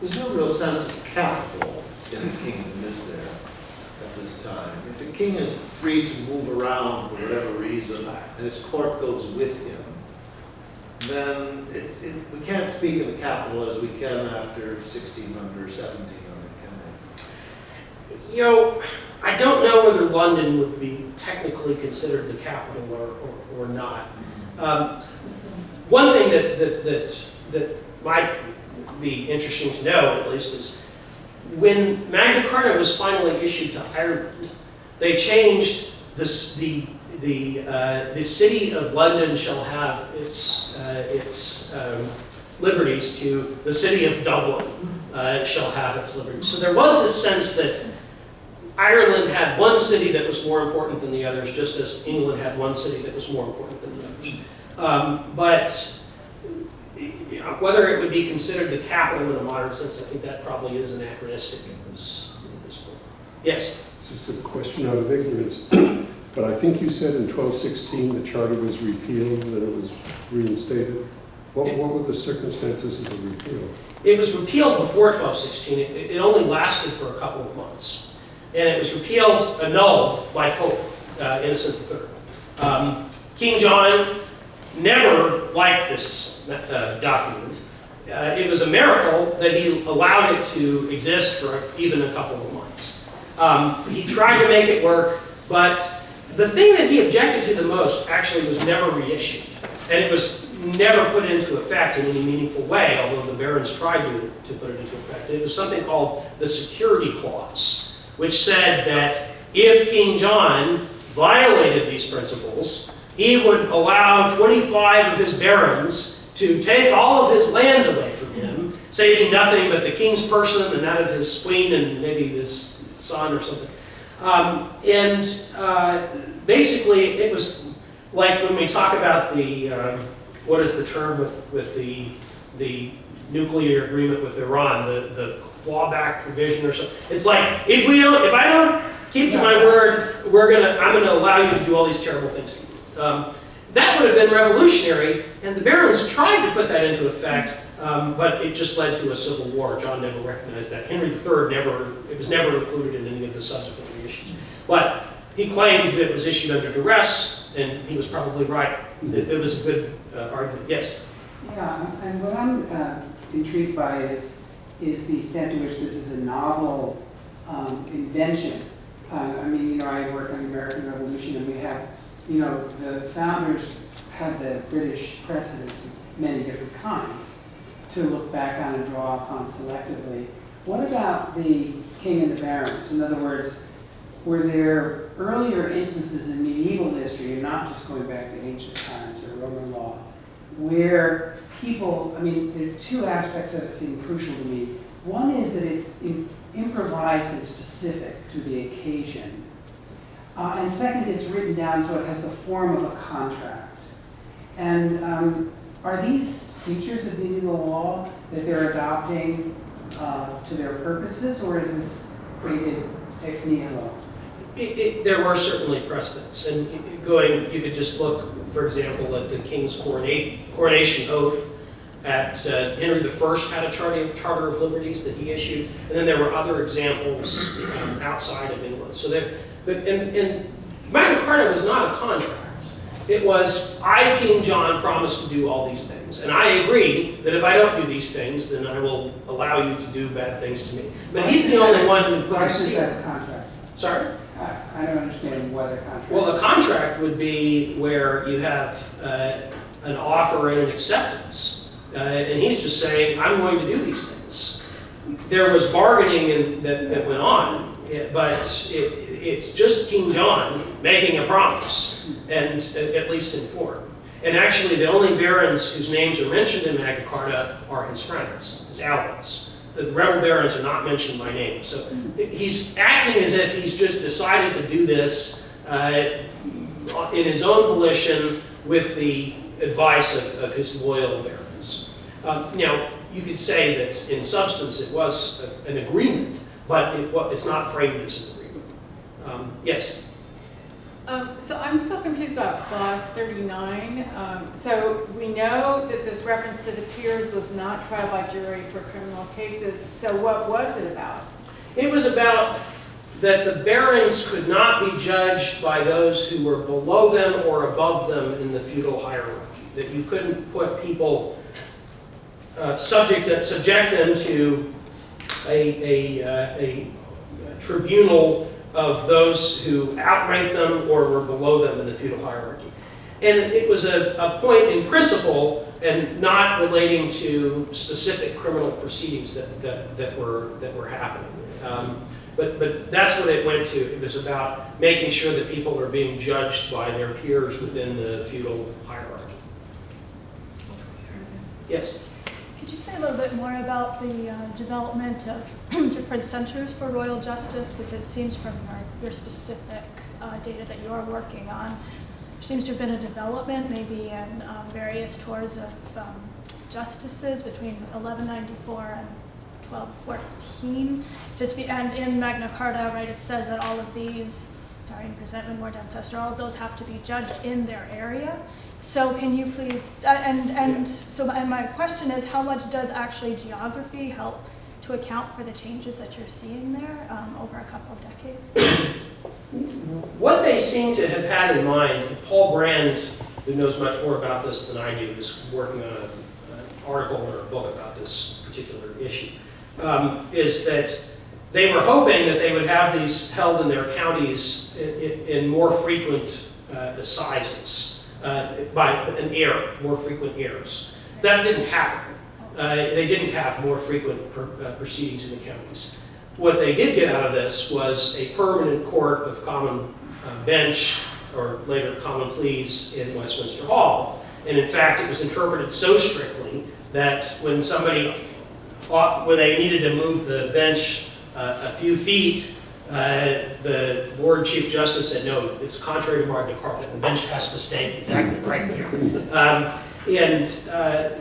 There's no real sense of capital in the kingdom, is there, at this time? If the king is free to move around for whatever reason, and his court goes with him, then we can't speak of the capital as we can after 1600 or 1700, can we? You know, I don't know whether London would be technically considered the capital or not. One thing that might be interesting to know, at least, is when Magna Carta was finally issued to Ireland, they changed the city of London shall have its liberties to the city of Dublin shall have its liberties. So there was this sense that Ireland had one city that was more important than the others, just as England had one city that was more important than the others. But whether it would be considered the capital in a modern sense, I think that probably is anachronistic at this point. Yes? Just a question out of ignorance, but I think you said in 1216 the charter was repealed, that it was reinstated. What were the circumstances of the repeal? It was repealed before 1216. It only lasted for a couple of months. And it was repealed, annulled by Pope Innocent III. King John never liked this document. It was a miracle that he allowed it to exist for even a couple of months. He tried to make it work, but the thing that he objected to the most actually was never reissued. And it was never put into effect in any meaningful way, although the barons tried to put it into effect. It was something called the Security Clause, which said that if King John violated these principles, he would allow 25 of his barons to take all of his land away from him, saving nothing but the king's person and that of his queen and maybe his son or something. Basically, it was like when we talk about the, what is the term with the nuclear agreement with Iran, the clawback provision or something. It's like, if I don't keep to my word, I'm gonna allow you to do all these terrible things to you. That would have been revolutionary, and the barons tried to put that into effect, but it just led to a civil war. John never recognized that. Henry III it was never included in any of the subsequent reissues. But he claimed that it was issued under duress, and he was probably right. It was a good argument. Yes? Yeah, and what I'm intrigued by is the extent to which this is a novel invention. I mean, I work on the American Revolution, and we have, the founders had the British precedents of many different kinds to look back on and draw upon selectively. What about the king and the barons? In other words, were there earlier instances in medieval history, and not just going back to ancient times or Roman law, where people, there are two aspects that seem crucial to me. One is that it's improvised and specific to the occasion. And second, it's written down so it has the form of a contract. And are these features of medieval law that they're adopting to their purposes, or is this created ex nihilo? There were certainly precedents, and you could just look, for example, at the king's coronation oath. Henry I had a charter of liberties that he issued, and then there were other examples outside of England. So and Magna Carta was not a contract. It was, I, King John, promise to do all these things, and I agree that if I don't do these things, then I will allow you to do bad things to me. But he's the only one who put a seal. Why is that a contract? Sorry? I don't understand what a contract is. Well, a contract would be where you have an offer and an acceptance. And he's just saying, I'm going to do these things. There was bargaining that went on, but it's just King John making a promise, and at least in form. And actually, the only barons whose names are mentioned in Magna Carta are his friends, his allies. The rebel barons are not mentioned by name. So he's acting as if he's just decided to do this in his own volition with the advice of his loyal barons. Now, you could say that in substance it was an agreement, but it's not framed as an agreement. Yes? So I'm still confused about clause 39. So we know that this reference to the peers was not trial by jury for criminal cases. So what was it about? It was about that the barons could not be judged by those who were below them or above them in the feudal hierarchy. That you couldn't put people, subject them to a tribunal of those who outranked them or were below them in the feudal hierarchy. And it was a point in principle and not relating to specific criminal proceedings that were happening. But that's what it went to. It was about making sure that people are being judged by their peers within the feudal hierarchy. Yes? Could you say a little bit more about the development of different centers for royal justice? Because it seems from your specific data that you're working on, there seems to have been a development maybe in various tours of justices between 1194 and 1214. And in Magna Carta, right, it says that all of these, Darian presentment, mort ancestor, all of those have to be judged in their area. So can you please, and my question is, how much does actually geography help to account for the changes that you're seeing there over a couple of decades? What they seem to have had in mind, and Paul Brand, who knows much more about this than I do, is working on an article or a book about this particular issue, is that they were hoping that they would have these held in their counties in more frequent assizes. By an heir, more frequent heirs. That didn't happen. They didn't have more frequent proceedings in the counties. What they did get out of this was a permanent court of common bench, or later common pleas, in Westminster Hall. And in fact, it was interpreted so strictly that when they needed to move the bench a few feet, the Lord Chief Justice said, no, it's contrary to Magna Carta. The bench has to stay exactly right here.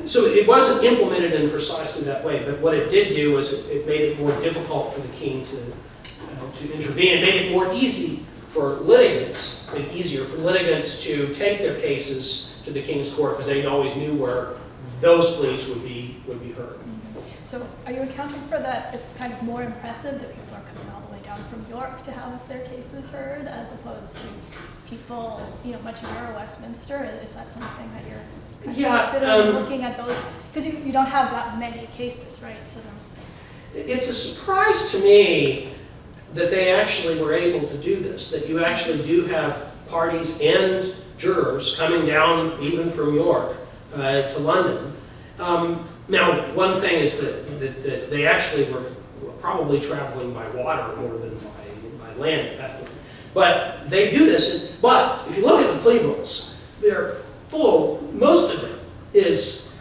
So it wasn't implemented in precisely that way, but what it did do was it made it more difficult for the king to intervene. It made it more easy for litigants, easier for litigants to take their cases to the king's court because they always knew where those pleas would be heard. So are you accounting for that it's kind of more impressive that people are coming all the way down from York to have their cases heard as opposed to people, much nearer Westminster? Is that something that you're considering looking at those? Because you don't have that many cases, right? So it's a surprise to me that they actually were able to do this, that you actually do have parties and jurors coming down even from York to London. Now, one thing is that they actually were probably traveling by water more than by land at that point. But they do this, but if you look at the plea rules, they're full, most of them, is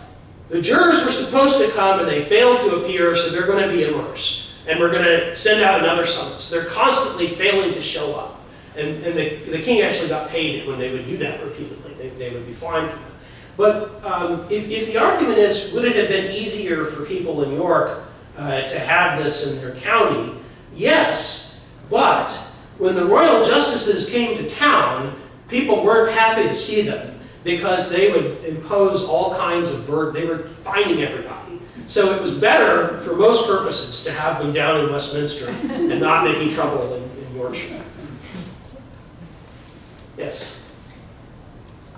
the jurors were supposed to come and they failed to appear, so they're going to be immersed. And we're going to send out another summons. They're constantly failing to show up. And the king actually got paid when they would do that repeatedly. They would be fined for that. But if the argument is, would it have been easier for people in York to have this in their county? Yes, but when the royal justices came to town, people weren't happy to see them because they would impose all kinds of burden. They were fining everybody. So it was better, for most purposes, to have them down in Westminster and not making trouble in Yorkshire. Yes?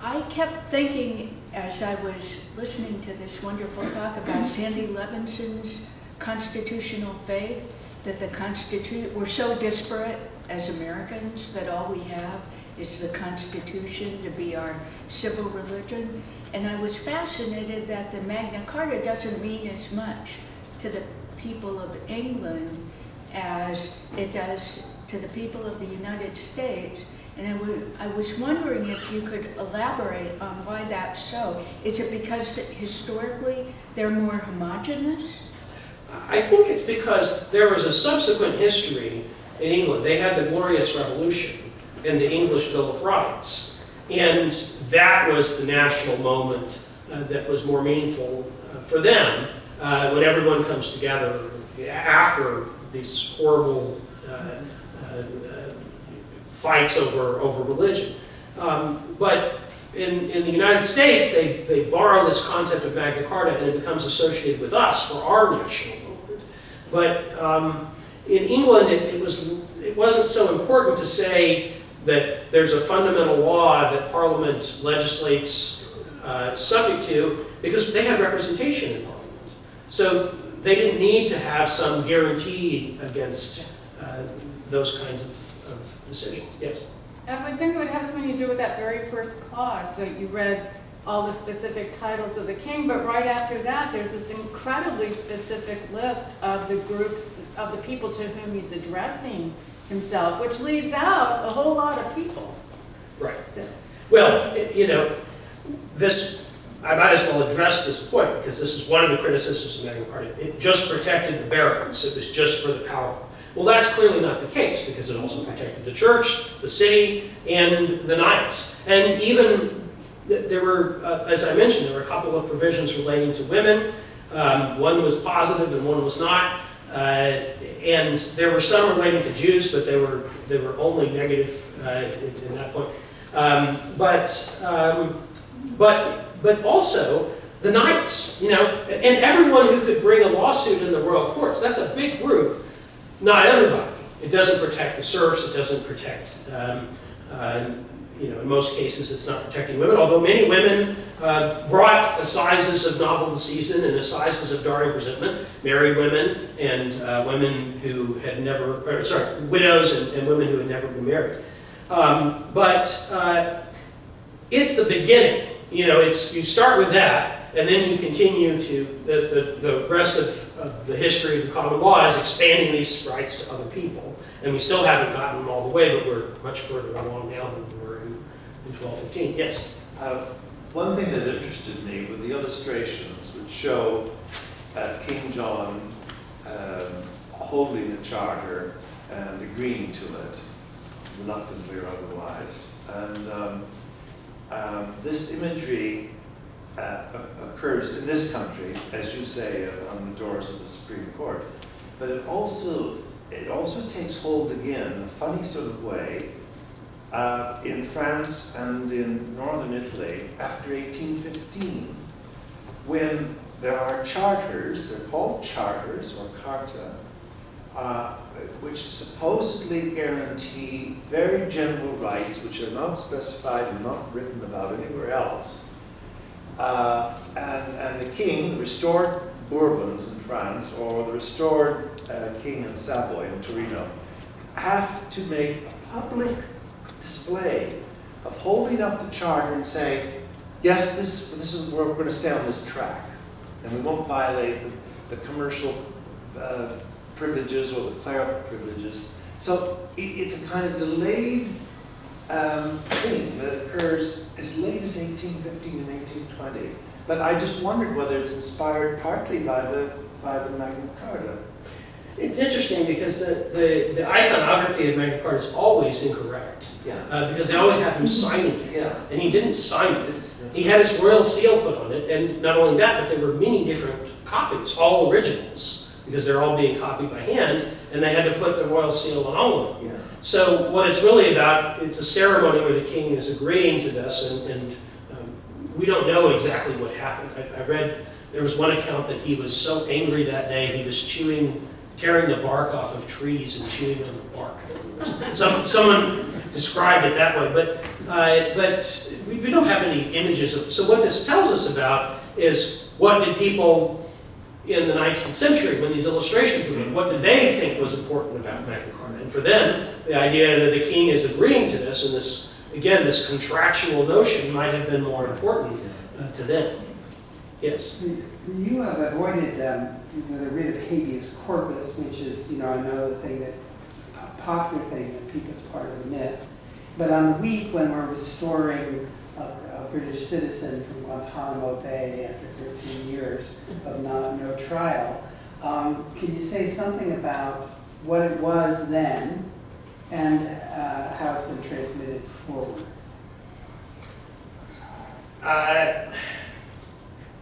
I kept thinking, as I was listening to this wonderful talk about Sandy Levinson's constitutional faith, that we're so disparate as Americans that all we have is the Constitution to be our civil religion. And I was fascinated that the Magna Carta doesn't mean as much to the people of England as it does to the people of the United States. And I was wondering if you could elaborate on why that's so. Is it because historically they're more homogeneous? I think it's because there was a subsequent history in England. They had the Glorious Revolution and the English Bill of Rights. And that was the national moment that was more meaningful for them when everyone comes together after these horrible fights over religion. But in the United States, they borrow this concept of Magna Carta and it becomes associated with us for our national movement. But in England, it wasn't so important to say that there's a fundamental law that Parliament legislates subject to, because they had representation in Parliament. So they didn't need to have some guarantee against those kinds of decisions. Yes? I would think it would have something to do with that very first clause, that you read all the specific titles of the king, but right after that, there's this incredibly specific list of the groups, of the people to whom he's addressing himself, which leaves out a whole lot of people. Right. So, Well, you know, I might as well address this point, because this is one of the criticisms of Magna Carta. It just protected the barons. It was just for the powerful. Well, that's clearly not the case, because it also protected the church, the city, and the knights. And even, there were, as I mentioned, there were a couple of provisions relating to women. One was positive and one was not. And there were some relating to Jews, but they were only negative in that point. But also the knights, you know, and everyone who could bring a lawsuit in the royal courts. That's a big group. Not everybody. It doesn't protect the serfs. It doesn't protect, you know, in most cases it's not protecting women, although many women brought assizes of novel season and assizes of dark imprisonment, married women and women who had never, widows and women who had never been married. But it's the beginning. You know, you start with that, and then you continue to, the rest of the history of the common law is expanding these rights to other people. And we still haven't gotten them all the way, but we're much further along now than we were in 1215. Yes? One thing that interested me were the illustrations which show King John holding the charter and agreeing to it, reluctantly or otherwise. And this imagery occurs in this country, as you say, on the doors of the Supreme Court. But it also takes hold again in a funny sort of way in France and in northern Italy after 1815, when there are charters, they're called charters or carta, which supposedly guarantee very general rights which are not specified and not written about anywhere else. And the king, the restored Bourbons in France, or the restored king in Savoy in Torino, have to make a public display of holding up the charter and saying, yes, this is where we're going to stay on this track, and we won't violate the commercial privileges or the clerical privileges. So it's a kind of delayed thing that occurs as late as 1815 and 1820. But I just wondered whether it's inspired partly by the Magna Carta. It's interesting because the iconography of Magna Carta is always incorrect. Yeah. Because they always have him signing it. Yeah. And he didn't sign it. He had his royal seal put on it, and not only that, but there were many different copies, all originals, because they're all being copied by hand, and they had to put the royal seal on all of them. Yeah. So what it's really about, it's a ceremony where the king is agreeing to this, and we don't know exactly what happened. I read, there was one account that he was so angry that day, he was tearing the bark off of trees and chewing on the bark. Someone described it that way, but we don't have any images of. So what this tells us about is, what did people in the 19th century, when these illustrations were made, what did they think was important about Magna Carta? And for them, the idea that the king is agreeing to this, and this, again, this contractual notion might have been more important to them. Yes? You have avoided the writ of habeas corpus, which is, another thing that, popular thing that people, is part of the myth. But on the week when we're restoring a British citizen from Guantanamo Bay after 13 years of no trial, can you say something about what it was then and how it's been transmitted forward?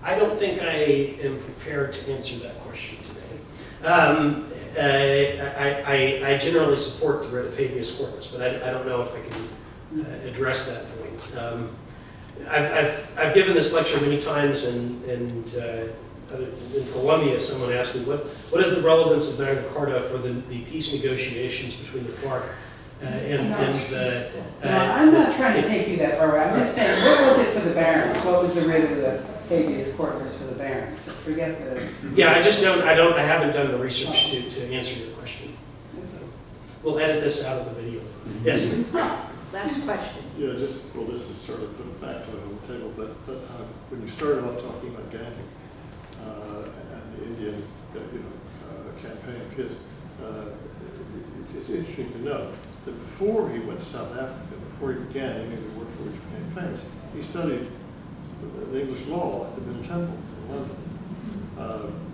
I don't think I am prepared to answer that question today. I generally support the writ of habeas corpus, but I don't know if I can address that point. I've given this lecture many times, and in Colombia, someone asked me, what is the relevance of Magna Carta for the peace negotiations between the FARC and the... No, I'm not trying to take you that far. I'm just saying, what was it for the barons? What was the writ of the habeas corpus for the barons? Forget the... Yeah, I haven't done the research to answer your question. So we'll edit this out of the video. Yes? Last question. Yeah, well, this is sort of put a factoid on the table, but when you started off talking about Gandhi and the Indian, campaign of his, it's interesting to note that before he went to South Africa, before he began any of the work for which he became famous, he studied the English law at the Middle Temple in London.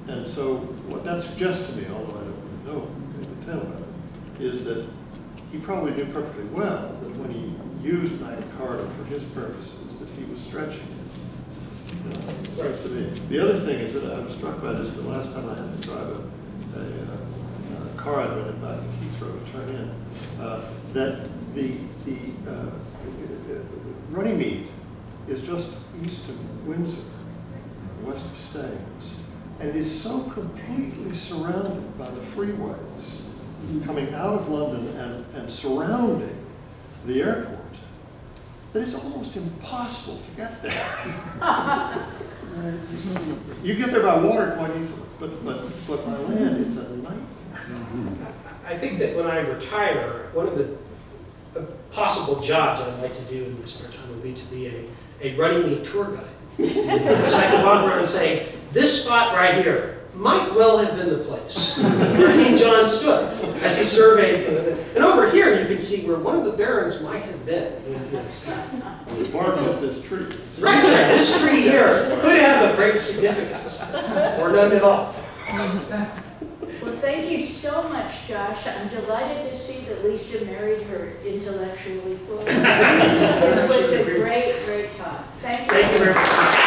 And so what that suggests to me, although I don't really know in detail about it, is that he probably knew perfectly well that when he used Magna Carta for his purposes, that he was stretching it. It seems to me. The other thing is that I was struck by this the last time I had to drive a car I rented back in Heathrow to turn in, that the Runnymede is just east of Windsor, west of Staines, and is so completely surrounded by the freeways coming out of London and surrounding the airport that it's almost impossible to get there. You get there by water quite easily, but by land it's a nightmare. I think that when I retire, one of the possible jobs I'd like to do in my spare time would be to be a Runnymede tour guide. Because I can walk around and say, this spot right here might well have been the place where King John stood as he surveyed. And over here you can see where one of the barons might have been. The bark is this tree. Right, this tree here could have a great significance, or none at all. Well, thank you so much, Josh. I'm delighted to see that Lisa married her intellectually forward. This was a great talk. Thank you. Thank you very much.